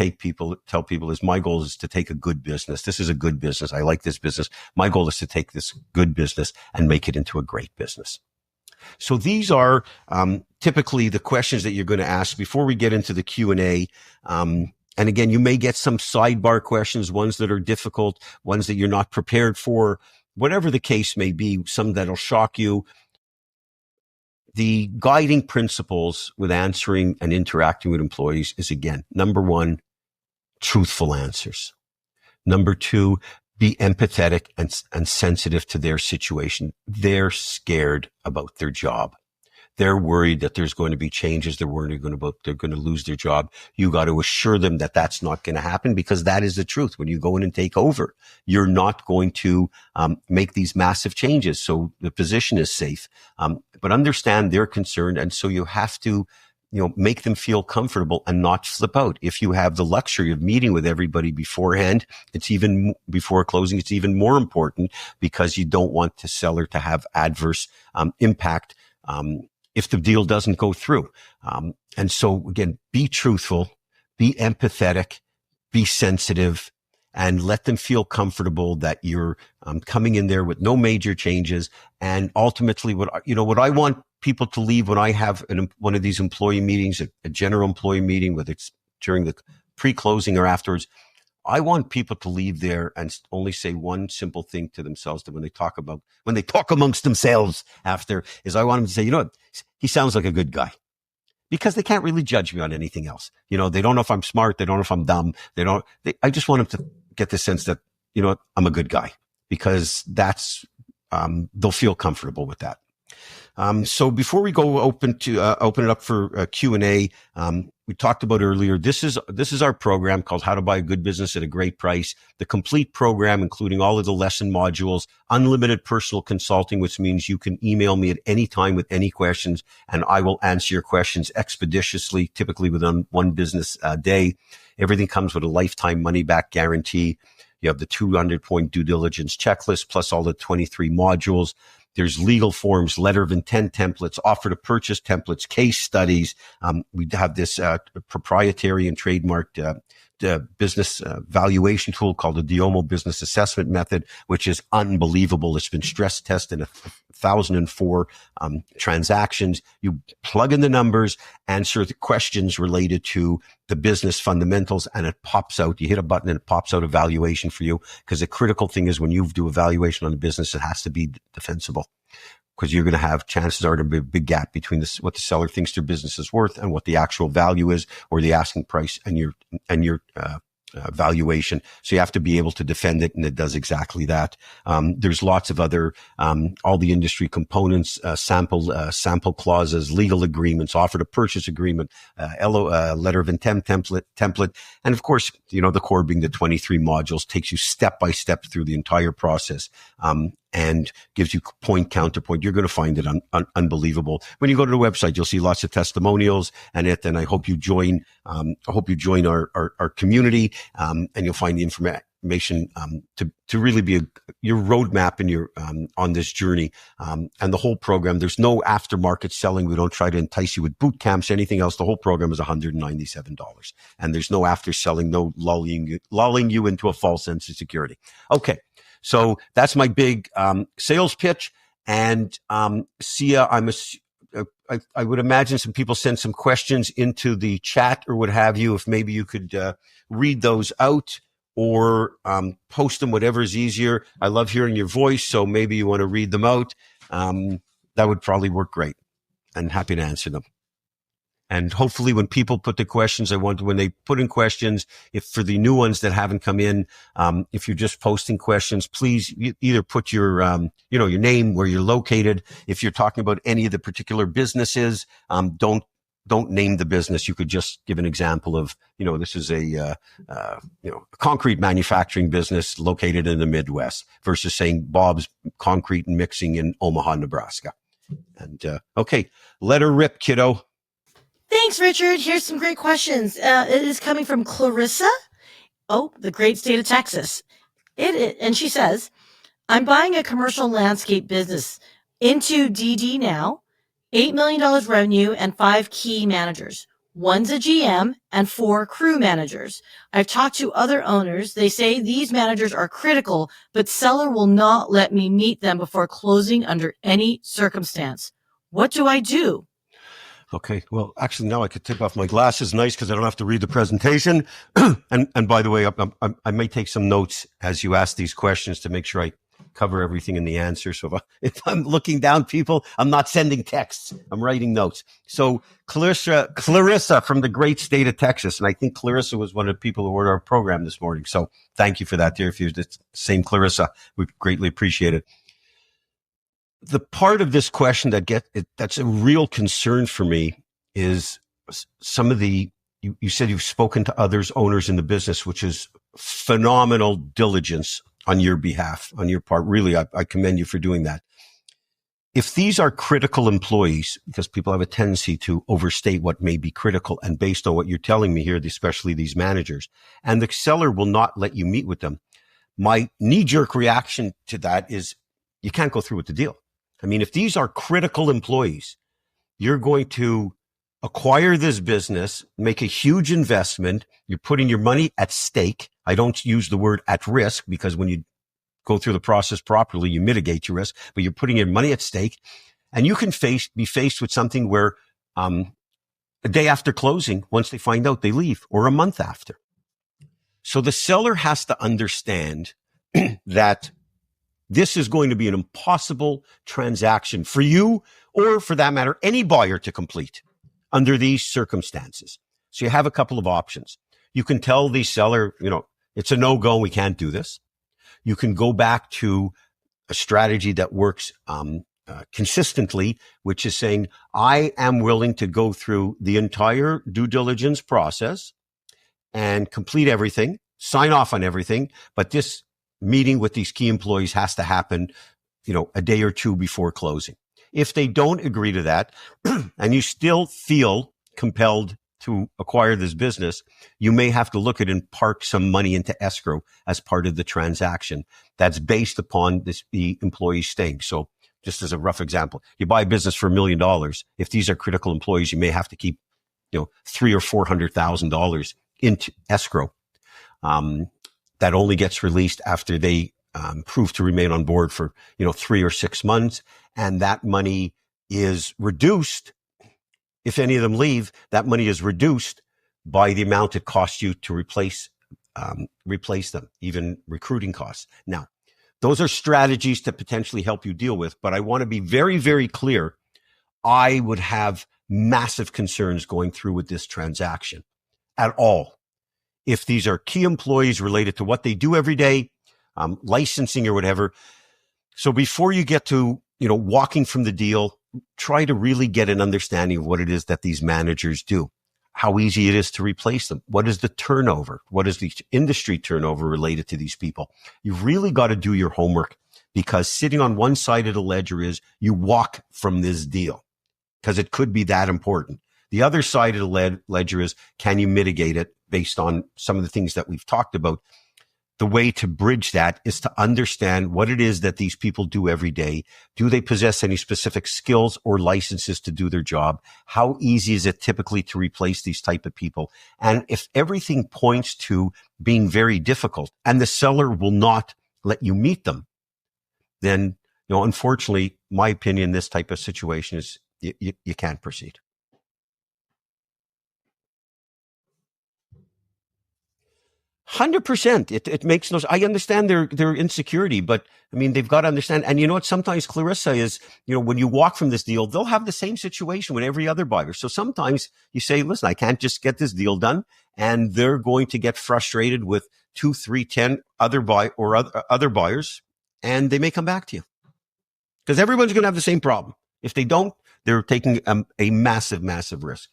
tell people is my goal is to take a good business. This is a good business. I like this business. My goal is to take this good business and make it into a great business. So these are typically the questions that you're going to ask before we get into the Q&A. And again, you may get some sidebar questions, ones that are difficult, ones that you're not prepared for, whatever the case may be, some that'll shock you. The guiding principles with answering and interacting with employees is, again, number one, truthful answers. Number two, be empathetic and sensitive to their situation. They're scared about their job. They're worried that there's going to be changes. They're worried they're going to lose their job. You got to assure them that that's not going to happen, because that is the truth. When you go in and take over, you're not going to make these massive changes. So the position is safe. But understand they're concerned. And so you have to, make them feel comfortable and not flip out. If you have the luxury of meeting with everybody beforehand, before closing, it's even more important, because you don't want the seller to have adverse impact if the deal doesn't go through. And so again, be truthful, be empathetic, be sensitive, and let them feel comfortable that you're coming in there with no major changes. And ultimately, what I want people to leave when I have one of these employee meetings, a general employee meeting, whether it's during the pre-closing or afterwards, I want people to leave there and only say one simple thing to themselves, that when they talk amongst themselves after, is I want them to say, he sounds like a good guy. Because they can't really judge me on anything else. They don't know if I'm smart. They don't know if I'm dumb. I just want them to get the sense that, I'm a good guy, because that's, they'll feel comfortable with that. So before we go open it up for Q&A, we talked about earlier, this is our program called How to Buy a Good Business at a Great Price. The complete program, including all of the lesson modules, unlimited personal consulting, which means you can email me at any time with any questions, and I will answer your questions expeditiously, typically within one business day. Everything comes with a lifetime money back guarantee. You have the 200-point due diligence checklist, plus all the 23 modules. There's legal forms, letter of intent templates, offer to purchase templates, case studies. We have this proprietary and trademarked business valuation tool called the Diomo Business Assessment Method, which is unbelievable. It's been stress tested in 1,004 transactions. You plug in the numbers, answer the questions related to the business fundamentals, and it pops out. You hit a button and it pops out a valuation for you, because the critical thing is when you do a valuation on a business, it has to be defensible, because you're going to have, chances are, to be a big gap between what the seller thinks their business is worth and what the actual value is, or the asking price and your valuation. So you have to be able to defend it, and it does exactly that. There's lots of other, all the industry components, sample clauses, legal agreements, offer to purchase agreement, letter of intent template. And of course, the core being the 23 modules, takes you step by step through the entire process. And gives you point counterpoint. You're going to find it unbelievable. When you go to the website, you'll see lots of testimonials and I hope you join. Our community, and you'll find the information to really be your roadmap in your on this journey. And the whole program, there's no aftermarket selling. We don't try to entice you with boot camps, anything else. The whole program is $197, and there's no after selling, no lulling you into a false sense of security. Okay. So that's my big sales pitch. And Sia, I would imagine some people sent some questions into the chat or what have you. If maybe you could read those out or post them, whatever is easier. I love hearing your voice, so maybe you want to read them out. That would probably work great, and happy to answer them. And hopefully when people put the questions, when they put in questions, if for the new ones that haven't come in, if you're just posting questions, please either put your name, where you're located. If you're talking about any of the particular businesses, don't name the business. You could just give an example of, this is a concrete manufacturing business located in the Midwest, versus saying Bob's Concrete and Mixing in Omaha, Nebraska. And, okay, let her rip, kiddo. Thanks, Richard. Here's some great questions. It is coming from Clarissa. Oh, the great state of Texas. And she says, I'm buying a commercial landscape business into DD now, $8 million revenue and 5 key managers. One's a GM and 4 crew managers. I've talked to other owners. They say these managers are critical, but seller will not let me meet them before closing under any circumstance. What do I do? Okay. Well, actually, now I could take off my glasses. Nice, because I don't have to read the presentation. and by the way, I may take some notes as you ask these questions to make sure I cover everything in the answer. So if I'm looking down people, I'm not sending texts. I'm writing notes. So Clarissa from the great state of Texas. And I think Clarissa was one of the people who were in our program this morning. So thank you for that, dear. If you're the same Clarissa, we greatly appreciate it. The part of this question that's a real concern for me is some of you said you've spoken to others, owners in the business, which is phenomenal diligence on your behalf, on your part. Really, I commend you for doing that. If these are critical employees, because people have a tendency to overstate what may be critical, and based on what you're telling me here, especially these managers, and the seller will not let you meet with them, my knee-jerk reaction to that is you can't go through with the deal. I mean, if these are critical employees, you're going to acquire this business, make a huge investment. You're putting your money at stake. I don't use the word at risk because when you go through the process properly, you mitigate your risk, but you're putting your money at stake, and you can be faced with something where a day after closing, once they find out, they leave, or a month after. So the seller has to understand that this is going to be an impossible transaction for you, or for that matter, any buyer to complete under these circumstances. So you have a couple of options. You can tell the seller, it's a no-go, we can't do this. You can go back to a strategy that works consistently, which is saying, I am willing to go through the entire due diligence process and complete everything, sign off on everything, but this meeting with these key employees has to happen, a day or two before closing. If they don't agree to that and you still feel compelled to acquire this business, you may have to look at and park some money into escrow as part of the transaction that's based upon the employee staying. So just as a rough example, you buy a business for $1 million. If these are critical employees, you may have to keep, $300,000 or $400,000 into escrow. That only gets released after they prove to remain on board for 3 or 6 months, and that money is reduced. If any of them leave, that money is reduced by the amount it costs you to replace them, even recruiting costs. Now, those are strategies to potentially help you deal with, but I want to be very, very clear. I would have massive concerns going through with this transaction at all. If these are key employees related to what they do every day, licensing or whatever. So before you get to, walking from the deal, try to really get an understanding of what it is that these managers do, how easy it is to replace them. What is the turnover? What is the industry turnover related to these people? You've really got to do your homework, because sitting on one side of the ledger is you walk from this deal because it could be that important. The other side of the ledger is, can you mitigate it based on some of the things that we've talked about? The way to bridge that is to understand what it is that these people do every day. Do they possess any specific skills or licenses to do their job? How easy is it typically to replace these type of people? And if everything points to being very difficult and the seller will not let you meet them, then, unfortunately, my opinion, this type of situation is you can't proceed. 100%. It makes no sense. I understand their insecurity, but I mean, they've got to understand. And you know what? Sometimes, Clarissa, is, when you walk from this deal, they'll have the same situation with every other buyer. So sometimes you say, listen, I can't just get this deal done. And they're going to get frustrated with 2, 3, 10 other buyers, and they may come back to you because everyone's going to have the same problem. If they don't, they're taking a massive, massive risk.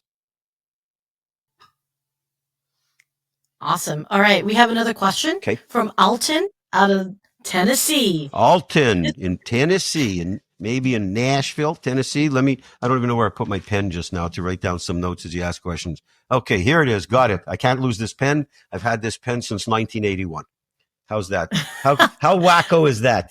Awesome. All right. We have another question from Alton out of Tennessee. Alton in Tennessee, and maybe in Nashville, Tennessee. I don't even know where I put my pen just now to write down some notes as you ask questions. Okay, here it is. Got it. I can't lose this pen. I've had this pen since 1981. How's that? How wacko is that?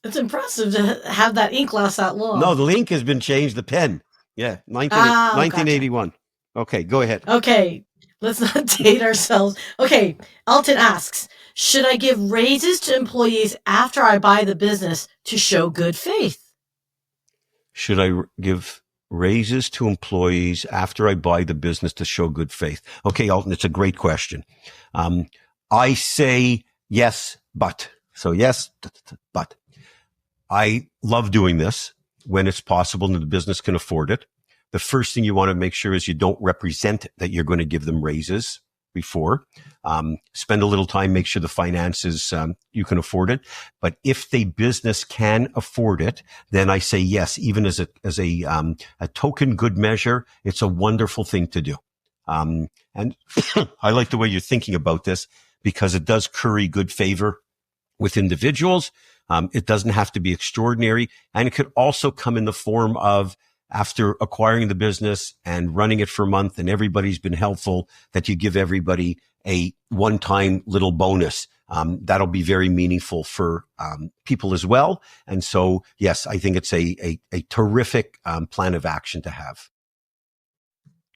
It's impressive to have that ink last that long. No, the ink has been changed. The pen. Yeah, 1981. Gotcha. Okay, go ahead. Okay. Let's not date ourselves. Okay. Alton asks, should I give raises to employees after I buy the business to show good faith? Should I give raises to employees after I buy the business to show good faith? Okay, Alton, it's a great question. I say yes, but. So yes, but I love doing this when it's possible and the business can afford it. The first thing you want to make sure is you don't represent that you're going to give them raises before. Spend a little time, make sure the finances, you can afford it. But if the business can afford it, then I say yes, even as a token good measure, it's a wonderful thing to do. And I like the way you're thinking about this because it does curry good favor with individuals. It doesn't have to be extraordinary. And it could also come in the form of after acquiring the business and running it for a month and everybody's been helpful, that you give everybody a one-time little bonus. That'll be very meaningful for people as well. And so, yes, I think it's a terrific plan of action to have.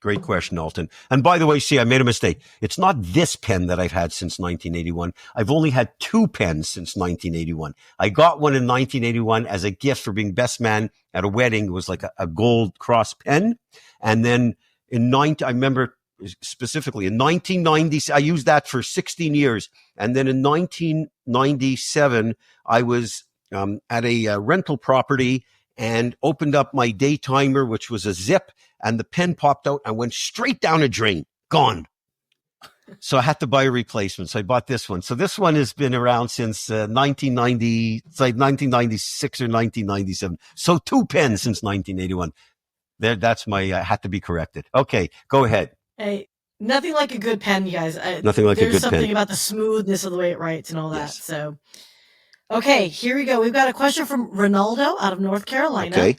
Great question, Alton. And by the way, see, I made a mistake. It's not this pen that I've had since 1981. I've only had 2 pens since 1981. I got one in 1981 as a gift for being best man at a wedding. It was like a gold cross pen. And then I remember specifically in 1990, I used that for 16 years. And then in 1997, I was at a rental property and opened up my day timer, which was a zip, and the pen popped out and went straight down a drain, gone. So I had to buy a replacement. So I bought this one. So this one has been around since 1990, it's like 1996 or 1997. So 2 pens since 1981. That's my, I had to be corrected. Okay, go ahead. Hey, nothing like a good pen, you guys. Nothing like a good pen. There's something about the smoothness of the way it writes and all that. Yes. So, okay, here we go. We've got a question from Ronaldo out of North Carolina. Okay.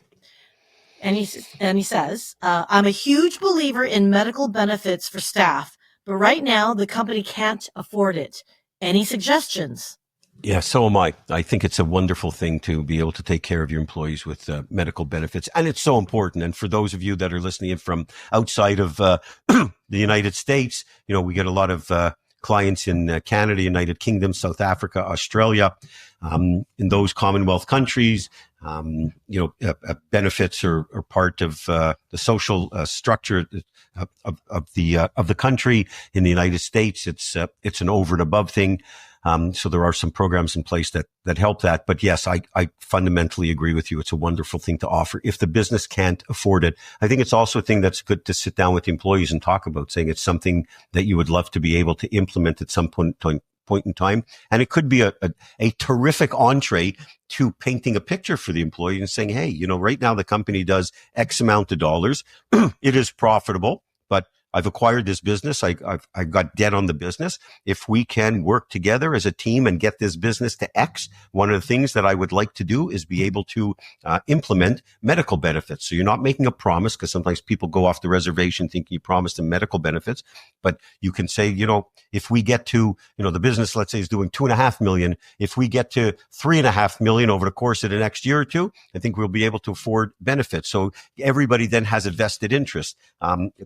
And he says, I'm a huge believer in medical benefits for staff, but right now the company can't afford it. Any suggestions? Yeah, so am I. I think it's a wonderful thing to be able to take care of your employees with medical benefits. And it's so important. And for those of you that are listening in from outside of the United States, you know, we get a lot of clients in Canada, United Kingdom, South Africa, Australia, in those Commonwealth countries. Benefits are part of the social structure of the country. In the United States, it's an over and above thing. So there are some programs in place that help that. But yes, I fundamentally agree with you. It's a wonderful thing to offer if the business can't afford it. I think it's also a thing that's good to sit down with the employees and talk about, saying it's something that you would love to be able to implement at some point in time. And it could be a terrific entree to painting a picture for the employee and saying, hey, you know, right now the company does X amount of dollars. It is profitable, but I've acquired this business. I've got debt on the business. If we can work together as a team and get this business to X, one of the things that I would like to do is be able to implement medical benefits. So you're not making a promise, because sometimes people go off the reservation thinking you promised them medical benefits, but you can say, you know, if we get to, you know, the business, let's say, is doing 2.5 million. If we get to 3.5 million over the course of the next year or two, I think we'll be able to afford benefits. So everybody then has a vested interest.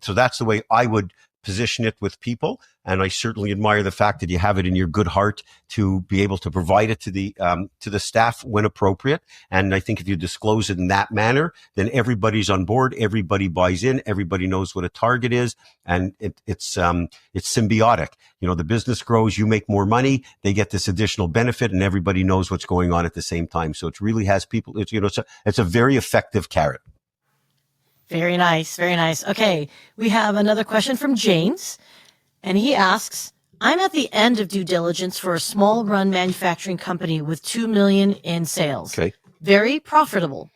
So that's the way I would position it with people. And I certainly admire the fact that you have it in your good heart to be able to provide it to the staff when appropriate. And I think if you disclose it in that manner, then everybody's on board, everybody buys in, everybody knows what a target is, and it's symbiotic. You know, the business grows, you make more money, they get this additional benefit, and everybody knows what's going on at the same time. So it really has people, it's a very effective carrot. Very nice. Very nice. Okay. We have another question from James, and he asks, I'm at the end of due diligence for a small run manufacturing company with 2 million in sales. Okay. Very profitable.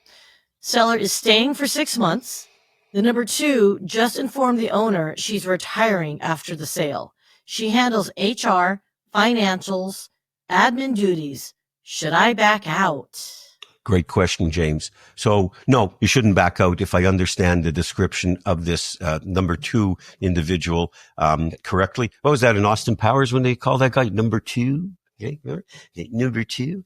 Seller is staying for 6 months. The number 2 just informed the owner she's retiring after the sale. She handles HR, financials, admin duties. Should I back out? Great question, James. So no, you shouldn't back out if I understand the description of this number 2 individual correctly. What was that in Austin Powers when they call that guy number 2? Okay, number 2.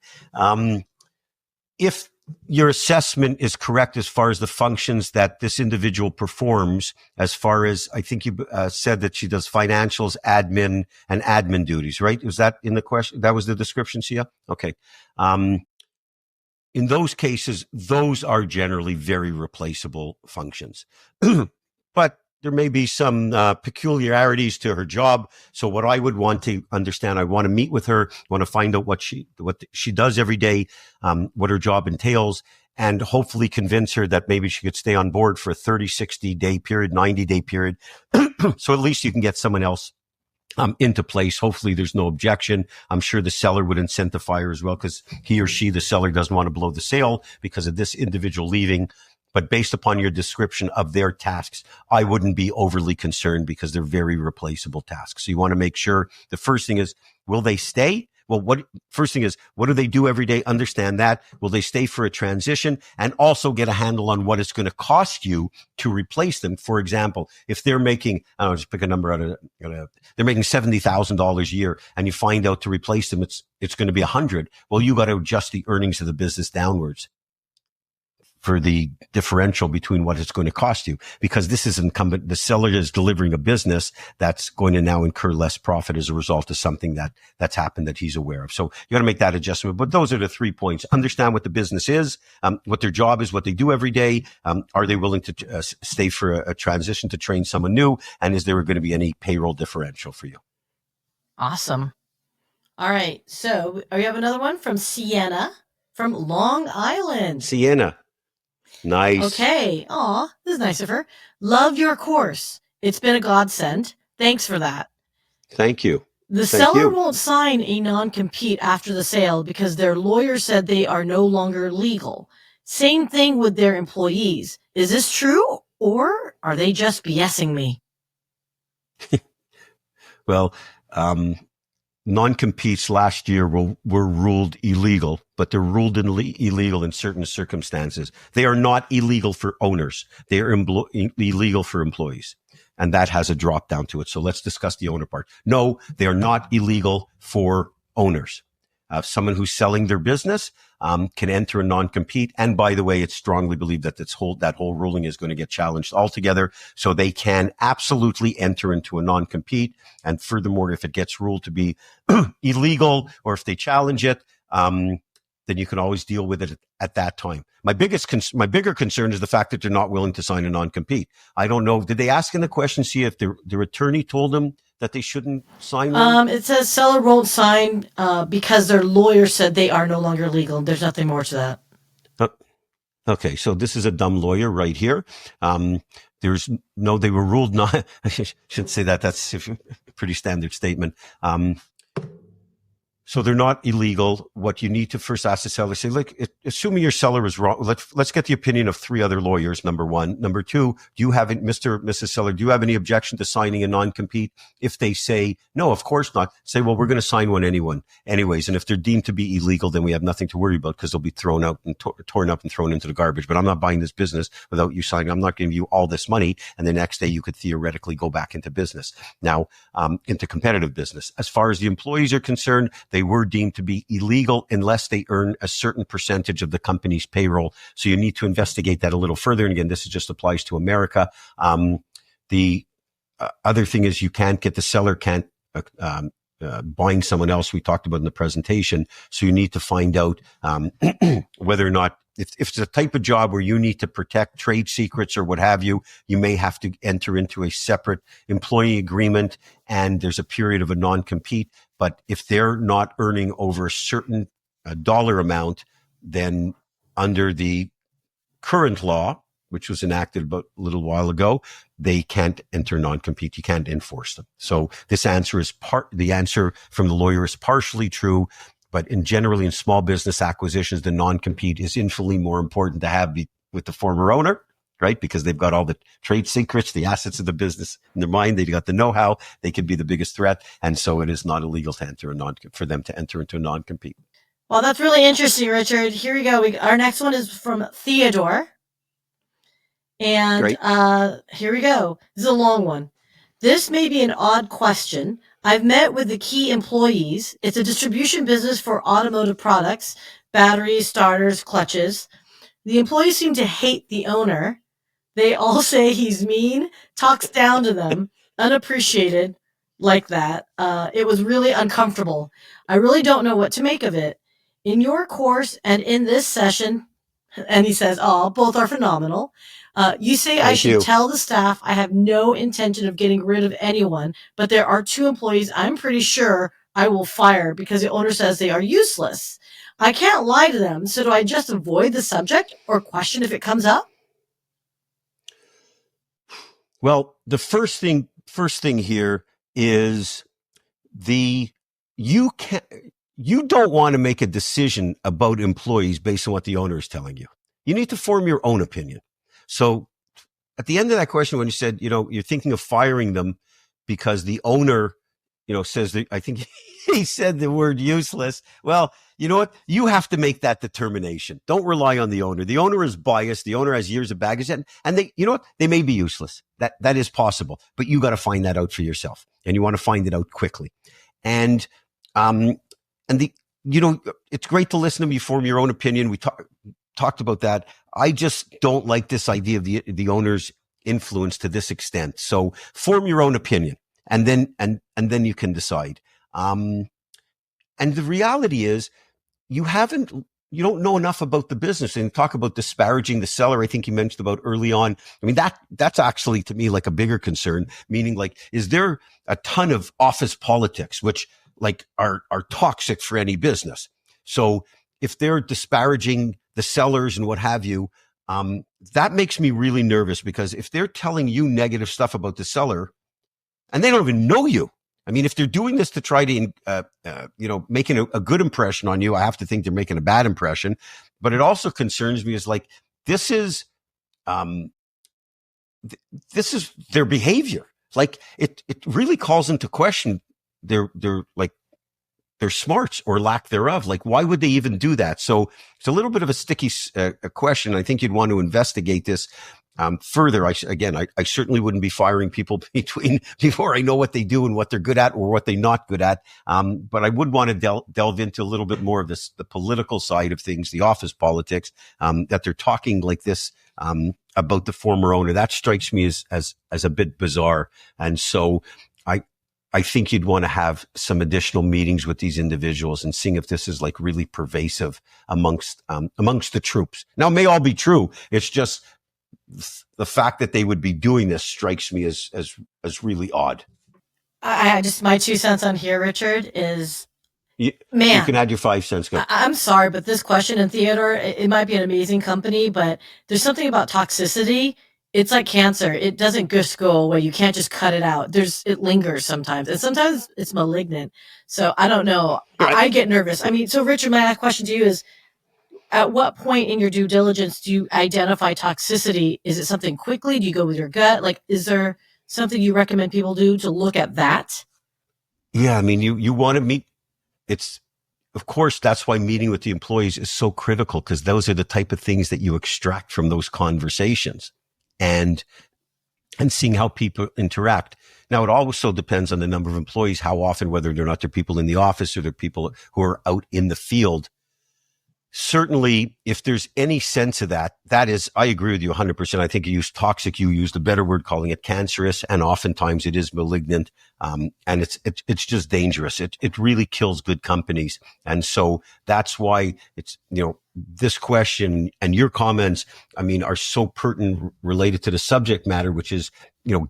If your assessment is correct as far as the functions that this individual performs, as far as I think you said that she does financials, admin, and admin duties, right? Was that in the question? That was the description, Sia? Okay. In those cases, those are generally very replaceable functions. But there may be some peculiarities to her job. So what I would want to understand, I want to meet with her, want to find out what she does every day, what her job entails, and hopefully convince her that maybe she could stay on board for a 30, 60-day period, 90-day period. So at least you can get someone else into place. Hopefully there's no objection. I'm sure the seller would incentivize her as well, because he or she, the seller, doesn't want to blow the sale because of this individual leaving. But based upon your description of their tasks, I wouldn't be overly concerned because they're very replaceable tasks. So you want to make sure the first thing is, will they stay? Well, first thing is, what do they do every day? Understand that. Will they stay for a transition? And also get a handle on what it's going to cost you to replace them. For example, if they're making, I don't know, just pick a number out of, they're making $70,000 a year, and you find out to replace them, it's going to be 100. Well, you got to adjust the earnings of the business downwards for the differential between what it's going to cost you, because this is incumbent. The seller is delivering a business that's going to now incur less profit as a result of something that's happened that he's aware of. So you got to make that adjustment. But those are the 3 points. Understand what the business is, what their job is, what they do every day. Are they willing to stay for a transition to train someone new? And is there going to be any payroll differential for you? Awesome. All right. So we have another one from Sienna from Long Island. Sienna. Nice. Okay. Aw, this is nice of her. Love your course. It's been a godsend. Thanks for that. Thank you. The seller won't sign a non-compete after the sale because their lawyer said they are no longer legal. Same thing with their employees. Is this true, or are they just BSing me? Well, non-competes last year were ruled illegal, but they're ruled illegal in certain circumstances. They are not illegal for owners. They are illegal for employees. And that has a drop down to it. So let's discuss the owner part. No, they are not illegal for owners. Someone who's selling their business can enter a non-compete. And by the way, it's strongly believed that that whole ruling is going to get challenged altogether. So they can absolutely enter into a non-compete. And furthermore, if it gets ruled to be illegal, or if they challenge it, then you can always deal with it at that time. My bigger concern is the fact that they're not willing to sign a non-compete. I don't know. Did they ask in the question, see if their attorney told them that they shouldn't sign one? It says seller won't sign because their lawyer said they are no longer legal. There's nothing more to that. Okay, so this is a dumb lawyer right here. They were ruled not. I shouldn't say that. That's a pretty standard statement. So they're not illegal. What you need to first ask the seller, say, look, assuming your seller is wrong, let's get the opinion of 3 other lawyers, number one. Number two, do you have, Mr. or Mrs. Seller, do you have any objection to signing a non-compete? If they say, no, of course not, say, well, we're going to sign one anyways. And if they're deemed to be illegal, then we have nothing to worry about because they'll be thrown out and torn up and thrown into the garbage. But I'm not buying this business without you signing. I'm not giving you all this money. And the next day you could theoretically go back into business. Now, into competitive business. As far as the employees are concerned, they were deemed to be illegal unless they earn a certain percentage of the company's payroll. So you need to investigate that a little further. And again, this just applies to America. The other thing is the seller can't bind someone else. We talked about in the presentation. So you need to find out whether or not, if it's a type of job where you need to protect trade secrets or what have you, you may have to enter into a separate employee agreement, and there's a period of a non-compete. But if they're not earning over a certain dollar amount, then under the current law, which was enacted about a little while ago, they can't enter non-compete. You can't enforce them. So this answer the answer from the lawyer is partially true. But generally in small business acquisitions, the non-compete is infinitely more important to have with the former owner, right? Because they've got all the trade secrets, the assets of the business in their mind. They've got the know-how. They could be the biggest threat. And so it is not illegal to for them to enter into a non-compete. Well, that's really interesting, Richard. Here we go. Our next one is from Theodore. And here we go. This is a long one. This may be an odd question. I've met with the key employees. It's a distribution business for automotive products, batteries, starters, clutches. The employees seem to hate the owner. They all say he's mean, talks down to them, unappreciated, like that. It was really uncomfortable. I really don't know what to make of it. In your course and in this session, And he says, "Oh, both are phenomenal. You say I Thank should you. tell the staff I have no intention of getting rid of anyone, but there are two employees I'm pretty sure I will fire because the owner says they are useless. I can't lie to them, so do I just avoid the subject or question if it comes up?" Well, the first thing here is the you can you don't want to make a decision about employees based on what the owner is telling you. You need to form your own opinion. So at the end of that question, when you said, you're thinking of firing them because the owner, says that, I think he said the word useless. Well, you know what? You have to make that determination. Don't rely on the owner. The owner is biased. The owner has years of baggage, and they, they may be useless. That is possible, but you got to find that out for yourself, and you want to find it out quickly. And, um, and the, it's great to listen to them. You form your own opinion. We talked about that. I just don't like this idea of the owner's influence to this extent. So form your own opinion, and then you can decide. And the reality is, you don't know enough about the business. And talk about disparaging the seller, I think you mentioned about early on. I mean, that's actually to me like a bigger concern, meaning like, is there a ton of office politics, which like are toxic for any business? So if they're disparaging the sellers and what have you, that makes me really nervous, because if they're telling you negative stuff about the seller and they don't even know you, I mean, if they're doing this to try to, making a good impression on you, I have to think they're making a bad impression. But it also concerns me is like, this is their behavior. Like it really calls into question their smarts or lack thereof. Like, why would they even do that? So it's a little bit of a sticky question. I think you'd want to investigate this further. I certainly wouldn't be firing people before I know what they do and what they're good at or what they're not good at. But I would want to delve into a little bit more of the political side of things, the office politics, that they're talking like this, about the former owner. That strikes me as a bit bizarre. And so I think you'd want to have some additional meetings with these individuals and seeing if this is like really pervasive amongst the troops. Now, it may all be true. It's just the fact that they would be doing this strikes me as really odd. I just, my 2 cents on here, Richard, is, You man, can add your 5 cents. Go. I'm sorry, but this question in theater, it might be an amazing company, but there's something about toxicity. It's like cancer. It doesn't just go away. You can't just cut it out. It lingers sometimes, and sometimes it's malignant. So I don't know. Right. I get nervous. I mean, so Richard, my question to you is, at what point in your due diligence do you identify toxicity? Is it something quickly? Do you go with your gut? Like, is there something you recommend people do to look at that? Yeah, I mean, you want to meet. Of course, that's why meeting with the employees is so critical, because those are the type of things that you extract from those conversations, and seeing how people interact. Now, it also depends on the number of employees, how often, whether they're not, they're people in the office or they're people who are out in the field. Certainly, if there's any sense of that is, I agree with you 100%. I think you used toxic. You used a better word, calling it cancerous, and oftentimes it is malignant. And it's just dangerous. It really kills good companies. And so that's why it's, this question and your comments, I mean, are so pertinent related to the subject matter, which is,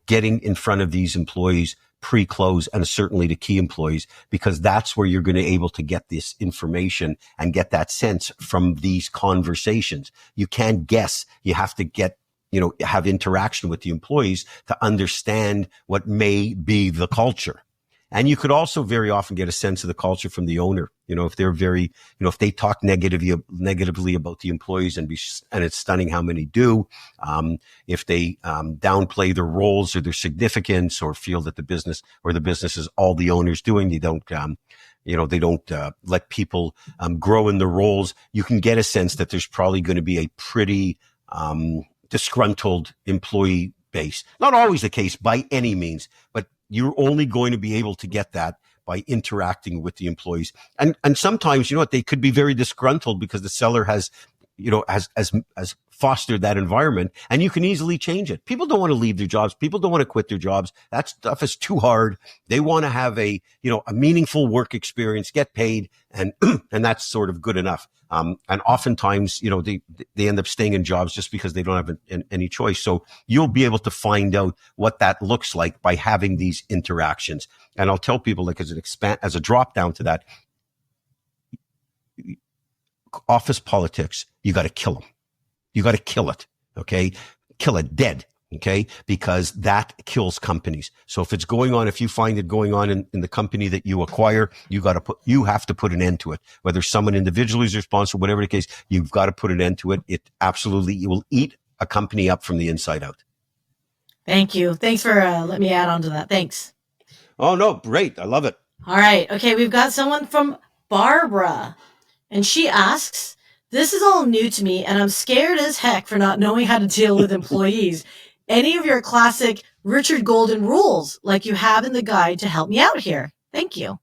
getting in front of these employees pre-close, and certainly to key employees, because that's where you're going to be able to get this information and get that sense from these conversations. You can't guess. You have to get, have interaction with the employees to understand what may be the culture. And you could also very often get a sense of the culture from the owner. If they're very, if they talk negatively about the employees, and it's stunning how many do. If they downplay their roles or their significance, or feel that the business is all the owner's doing, they don't, they don't let people grow in their roles. You can get a sense that there's probably going to be a pretty disgruntled employee base. Not always the case by any means, but you're only going to be able to get that by interacting with the employees. And sometimes, they could be very disgruntled because the seller has has fostered that environment, and you can easily change it. People don't want to leave their jobs. People don't want to quit their jobs. That stuff is too hard. They want to have a meaningful work experience, get paid, and and that's sort of good enough. And oftentimes, they end up staying in jobs just because they don't have any choice. So you'll be able to find out what that looks like by having these interactions. And I'll tell people, like, as a drop down to that, office politics, you got to kill them. You got to kill it. Okay. Kill it dead. Okay. Because that kills companies. So if you find it going on in the company that you acquire, you have to put an end to it. Whether someone individually is responsible, whatever the case, you've got to put an end to it. It will eat a company up from the inside out. Thank you. Thanks for letting me add on to that. Thanks. Oh, no. Great. I love it. All right. Okay. We've got someone from Barbara. And she asks, this is all new to me, and I'm scared as heck for not knowing how to deal with employees. Any of your classic Richard Golden rules like you have in the guide to help me out here? Thank you.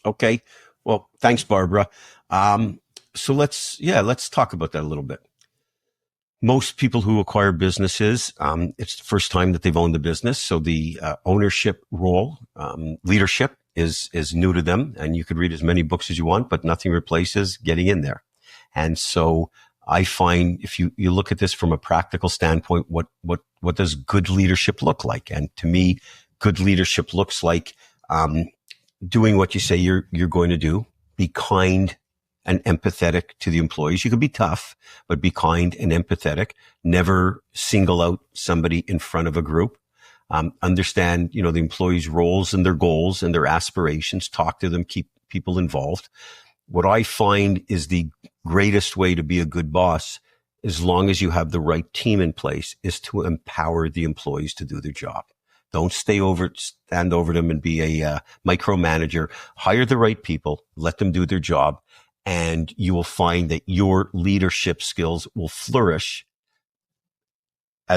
Okay. Well, thanks, Barbara. So let's talk about that a little bit. Most people who acquire businesses, it's the first time that they've owned the business. So the ownership role, leadership, is new to them, and you could read as many books as you want, but nothing replaces getting in there. And so I find if you look at this from a practical standpoint, what does good leadership look like? And to me, good leadership looks like doing what you say you're going to do. Be kind and empathetic to the employees. You can be tough, but be kind and empathetic. Never single out somebody in front of a group. Understand, the employees' roles and their goals and their aspirations. Talk to them, keep people involved. What I find is the greatest way to be a good boss, as long as you have the right team in place, is to empower the employees to do their job. Don't stand over them and be a micromanager. Hire the right people, let them do their job, and you will find that your leadership skills will flourish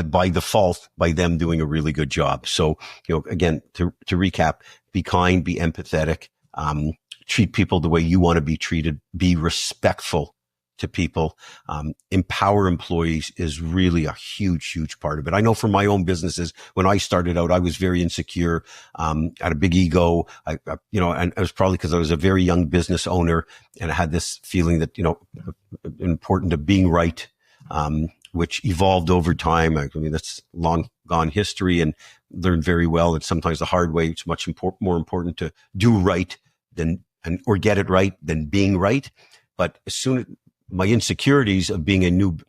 by default by them doing a really good job. So, again, to recap, be kind, be empathetic, treat people the way you want to be treated, be respectful to people, empower employees is really a huge, huge part of it. I know from my own businesses, when I started out, I was very insecure, had a big ego, and it was probably because I was a very young business owner and I had this feeling that, important of being right, which evolved over time. I mean, that's long gone history and learned very well. And sometimes the hard way, it's much more important to do right or get it right than being right. But as soon as my insecurities of being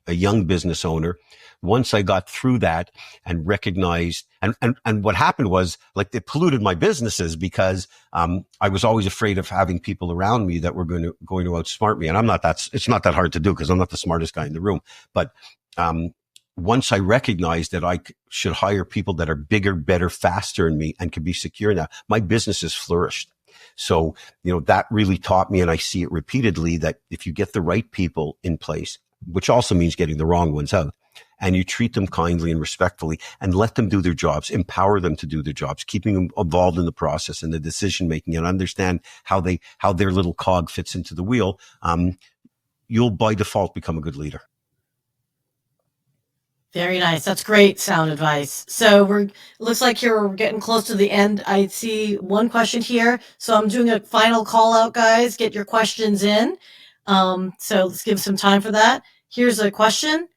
a young business owner, once I got through that and recognized, and what happened was, like, it polluted my businesses because, I was always afraid of having people around me that were going to outsmart me. And it's not that hard to do because I'm not the smartest guy in the room. But, once I recognized that I should hire people that are bigger, better, faster than me and can be secure in that, my business has flourished. So, that really taught me, and I see it repeatedly, that if you get the right people in place, which also means getting the wrong ones out, and you treat them kindly and respectfully and let them do their jobs, empower them to do their jobs, keeping them involved in the process and the decision making, and understand how their little cog fits into the wheel, you'll by default become a good leader. Very nice. That's great sound advice. So it looks like we're getting close to the end. I see one question here. So I'm doing a final call out, guys. Get your questions in. So let's give some time for that. Here's a question.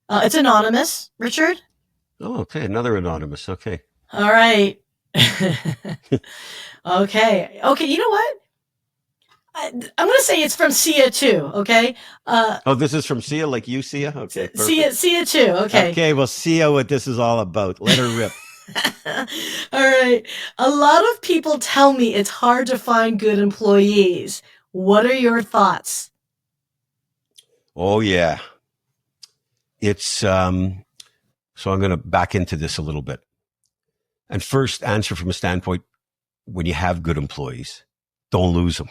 It's anonymous, Richard. Oh, okay. Another anonymous. Okay. All right. Okay. You know what? I'm going to say it's from Sia too. Okay. This is from Sia, like you, Sia. Okay. Sia too. Okay. Okay. Well, Sia, what this is all about. Let her rip. All right. A lot of people tell me it's hard to find good employees. What are your thoughts? Oh yeah. It's, so I'm going to back into this a little bit. And first, answer from a standpoint, when you have good employees, don't lose them.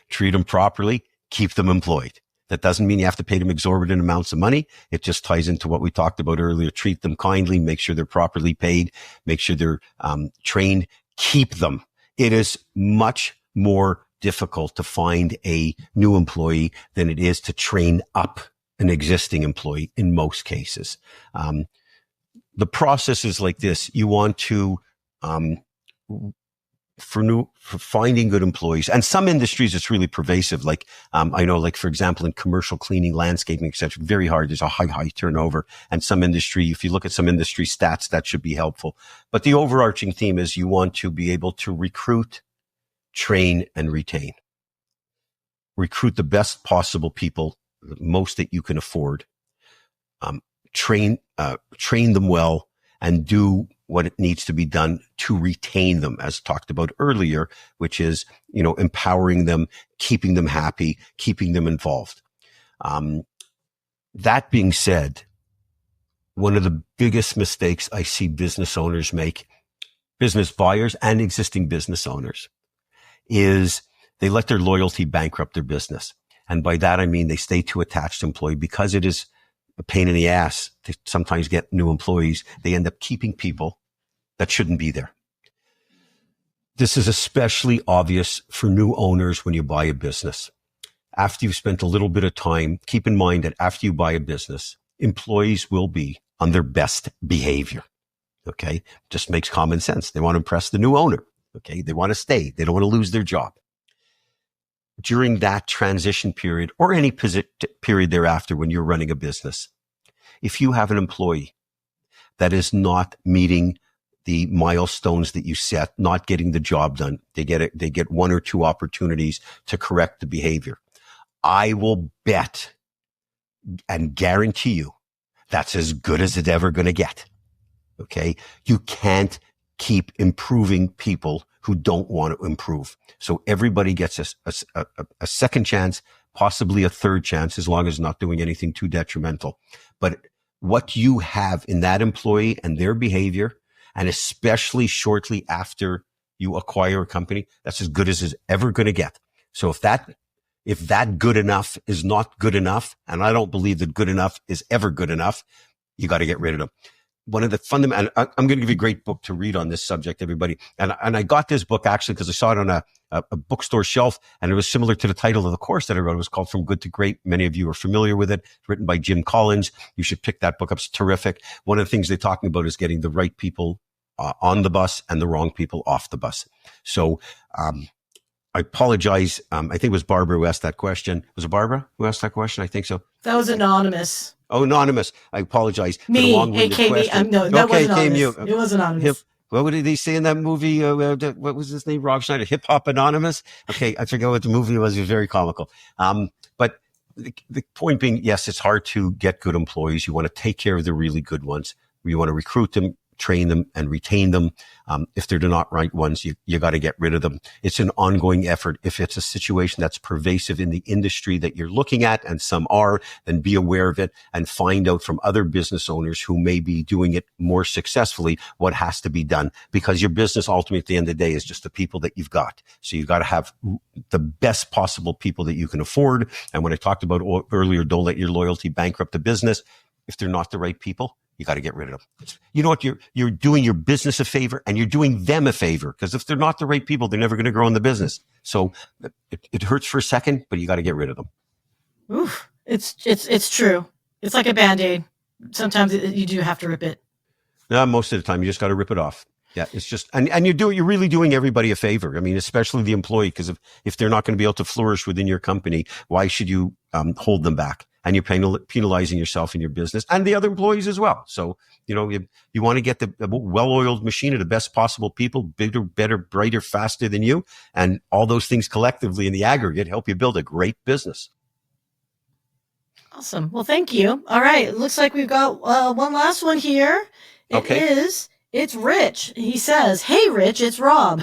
Treat them properly, keep them employed. That doesn't mean you have to pay them exorbitant amounts of money. It just ties into what we talked about earlier. Treat them kindly, make sure they're properly paid, make sure they're trained, keep them. It is much more difficult to find a new employee than it is to train up an existing employee in most cases. The process is like this. You want to, for finding good employees, and some industries it's really pervasive. Like, I know, like, for example, in commercial cleaning, landscaping, etc., very hard. There's a high turnover. And some industry, if you look at some industry stats, that should be helpful. But the overarching theme is you want to be able to recruit, train, and retain. Recruit the best possible people, the most that you can afford. Train them well, and do what it needs to be done to retain them, as talked about earlier, which is, empowering them, keeping them happy, keeping them involved. That being said, one of the biggest mistakes I see business owners make, business buyers and existing business owners, is they let their loyalty bankrupt their business. And by that, I mean they stay too attached to employee because it is a pain in the ass to sometimes get new employees. They end up keeping people that shouldn't be there. This is especially obvious for new owners when you buy a business. After you've spent a little bit of time, keep in mind that after you buy a business, employees will be on their best behavior. Okay. Just makes common sense. They want to impress the new owner. Okay. They want to stay. They don't want to lose their job. During that transition period, or any period thereafter when you're running a business, if you have an employee that is not meeting the milestones that you set, not getting the job done, they get one or two opportunities to correct the behavior. I will bet and guarantee you that's as good as it's ever going to get. Okay. You can't keep improving people who don't want to improve. So everybody gets a second chance, possibly a third chance, as long as not doing anything too detrimental. But what you have in that employee and their behavior, and especially shortly after you acquire a company, that's as good as it's ever going to get. So if that good enough is not good enough, and I don't believe that good enough is ever good enough, you got to get rid of them. One of the fundamental, I'm going to give you a great book to read on this subject, everybody. And I got this book actually because I saw it on a bookstore shelf, and it was similar to the title of the course that I wrote. It was called From Good to Great. Many of you are familiar with it. It's written by Jim Collins. You should pick that book up. It's terrific. One of the things they're talking about is getting the right people on the bus and the wrong people off the bus. So, I apologize. I think it was Barbara who asked that question. Was it Barbara who asked that question? I think so. That was anonymous. Oh, anonymous. I apologize for Me, the long-winded question. No, that was anonymous. It was anonymous. What did he say in that movie? What was his name? Rob Schneider, Hip Hop Anonymous. Okay, I forget what the movie was. It was very comical. But the point being, yes, it's hard to get good employees. You want to take care of the really good ones. You want to recruit them, train them, and retain them. If they're not right ones, you got to get rid of them. It's an ongoing effort. If it's a situation that's pervasive in the industry that you're looking at, and some are, then be aware of it and find out from other business owners who may be doing it more successfully what has to be done. Because your business ultimately at the end of the day is just the people that you've got. So you've got to have the best possible people that you can afford. And when I talked about earlier, don't let your loyalty bankrupt the business. If they're not the right people, you got to get rid of them. You know what? You're doing your business a favor, and you're doing them a favor, because if they're not the right people, they're never going to grow in the business. So it hurts for a second, but you got to get rid of them. Oof. It's true. It's like a Band-Aid. Sometimes you do have to rip it. No, most of the time you just got to rip it off. Yeah, it's just, and you're really doing everybody a favor. I mean, especially the employee, because if they're not going to be able to flourish within your company, why should you hold them back? And you're penalizing yourself and your business and the other employees as well. So, you want to get the well-oiled machine of the best possible people, bigger, better, brighter, faster than you. And all those things collectively in the aggregate help you build a great business. Awesome. Well, thank you. All right. It looks like we've got one last one here. It's Rich. He says, "Hey, Rich, it's Rob.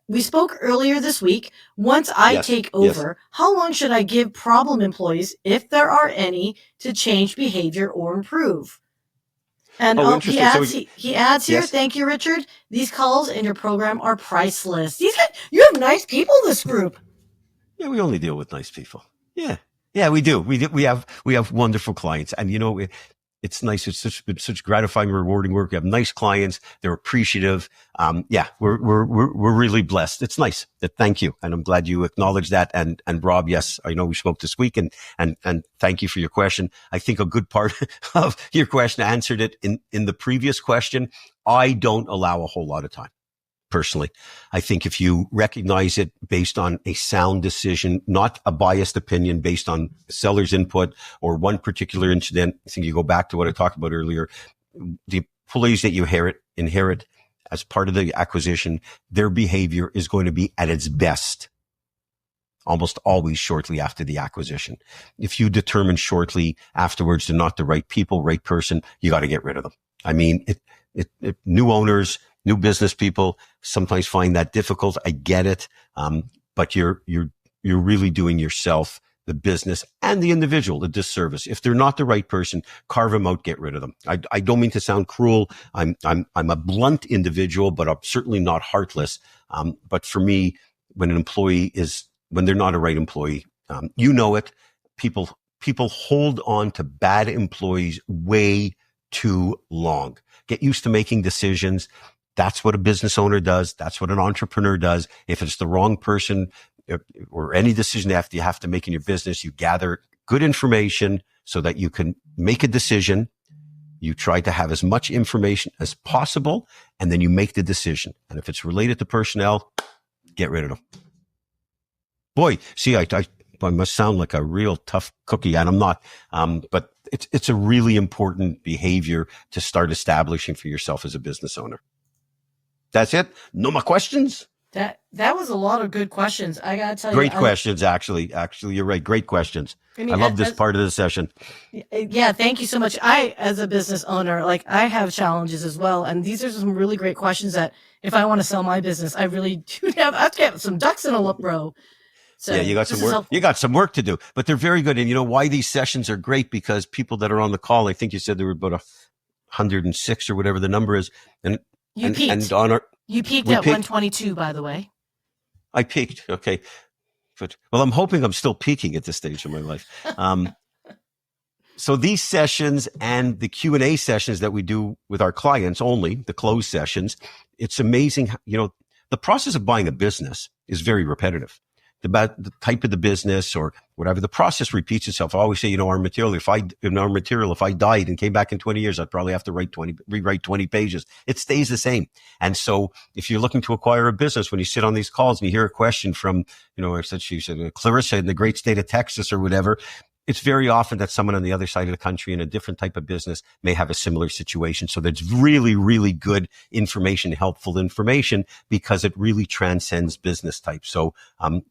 We spoke earlier this week. Once I take over, how long should I give problem employees, if there are any, to change behavior or improve?" And he adds here, "Thank you, Richard. These calls in your program are priceless." You have nice people, this group. Yeah, we only deal with nice people. Yeah, we do. We have wonderful clients. And it's nice. It's been such gratifying, rewarding work. We have nice clients. They're appreciative. We're really blessed. It's nice. Thank you. And I'm glad you acknowledged that. And Rob, yes, I know we spoke this week and thank you for your question. I think a good part of your question answered it in the previous question. I don't allow a whole lot of time. Personally, I think if you recognize it based on a sound decision, not a biased opinion based on seller's input or one particular incident, I think you go back to what I talked about earlier. The employees that you inherit as part of the acquisition, their behavior is going to be at its best almost always shortly after the acquisition. If you determine shortly afterwards they're not the right people, right person, you got to get rid of them. I mean, new owners, new business people sometimes find that difficult. I get it. But you're really doing yourself, the business and the individual a disservice. If they're not the right person, carve them out, get rid of them. I don't mean to sound cruel. I'm a blunt individual, but I'm certainly not heartless. But for me, when they're not a right employee, you know it. People hold on to bad employees way too long. Get used to making decisions. That's what a business owner does. That's what an entrepreneur does. If it's the wrong person or any decision you have to make in your business, you gather good information so that you can make a decision. You try to have as much information as possible, and then you make the decision. And if it's related to personnel, get rid of them. Boy, see, I must sound like a real tough cookie, and I'm not. But it's a really important behavior to start establishing for yourself as a business owner. That's it. No more questions. That was a lot of good questions. I gotta tell you, great questions. Actually, you're right. Great questions. I love this part of the session. Yeah, thank you so much. I, as a business owner, I have challenges as well, and these are some really great questions that if I want to sell my business, I really do I have to have some ducks in a row. So yeah, you got some work. You got some work to do, but they're very good. And you know why these sessions are great? Because people that are on the call, I think you said there were about 106 or whatever the number is, you peaked at 122, by the way. I peaked. Okay. But, well, I'm hoping I'm still peaking at this stage of my life. So these sessions and the Q&A sessions that we do with our clients only, the closed sessions, it's amazing. The process of buying a business is very repetitive. About the type of the business or whatever, the process repeats itself. I always say, our material, if I died and came back in 20 years, I'd probably have to rewrite 20 pages. It stays the same. And so if you're looking to acquire a business, when you sit on these calls and you hear a question from, she said, Clarissa in the great state of Texas or whatever, it's very often that someone on the other side of the country in a different type of business may have a similar situation. So that's really, really good information, helpful information, because it really transcends business type. So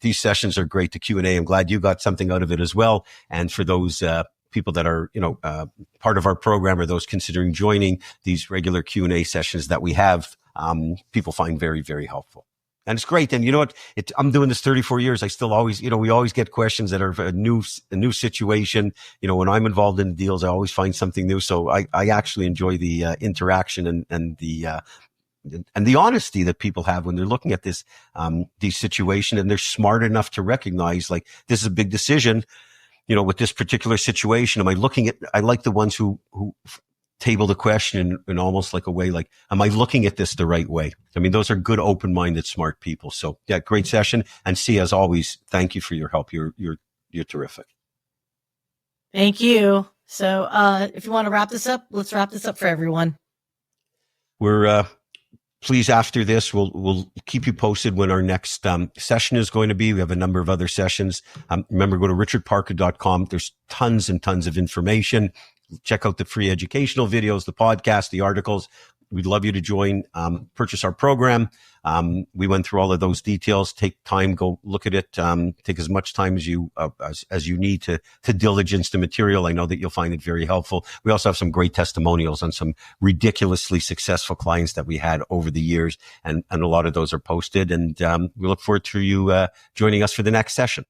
these sessions are great. The Q&A, I'm glad you got something out of it as well. And for those people that are, part of our program or those considering joining these regular Q&A sessions that we have, people find very, very helpful. And it's great. And you know what? I'm doing this 34 years. I still always, we always get questions that are a new situation. When I'm involved in deals, I always find something new. So I actually enjoy the interaction and the honesty that people have when they're looking at this, these situation, and they're smart enough to recognize, this is a big decision, with this particular situation. I like the ones who table the question in almost like a way, am I looking at this the right way? I mean, those are good, open-minded, smart people. So yeah, great session. And see, as always, thank you for your help. You're terrific. Thank you. So, if you want to wrap this up, let's wrap this up for everyone. We're, please, after this, we'll keep you posted when our next session is going to be. We have a number of other sessions. Remember, go to richardparker.com. There's tons and tons of information. Check out the free educational videos, the podcast, the articles. We'd love you to join, purchase our program. We went through all of those details. Take time, go look at it. Take as much time as you need to diligence the material. I know that you'll find it very helpful. We also have some great testimonials on some ridiculously successful clients that we had over the years, and a lot of those are posted. And we look forward to you joining us for the next session.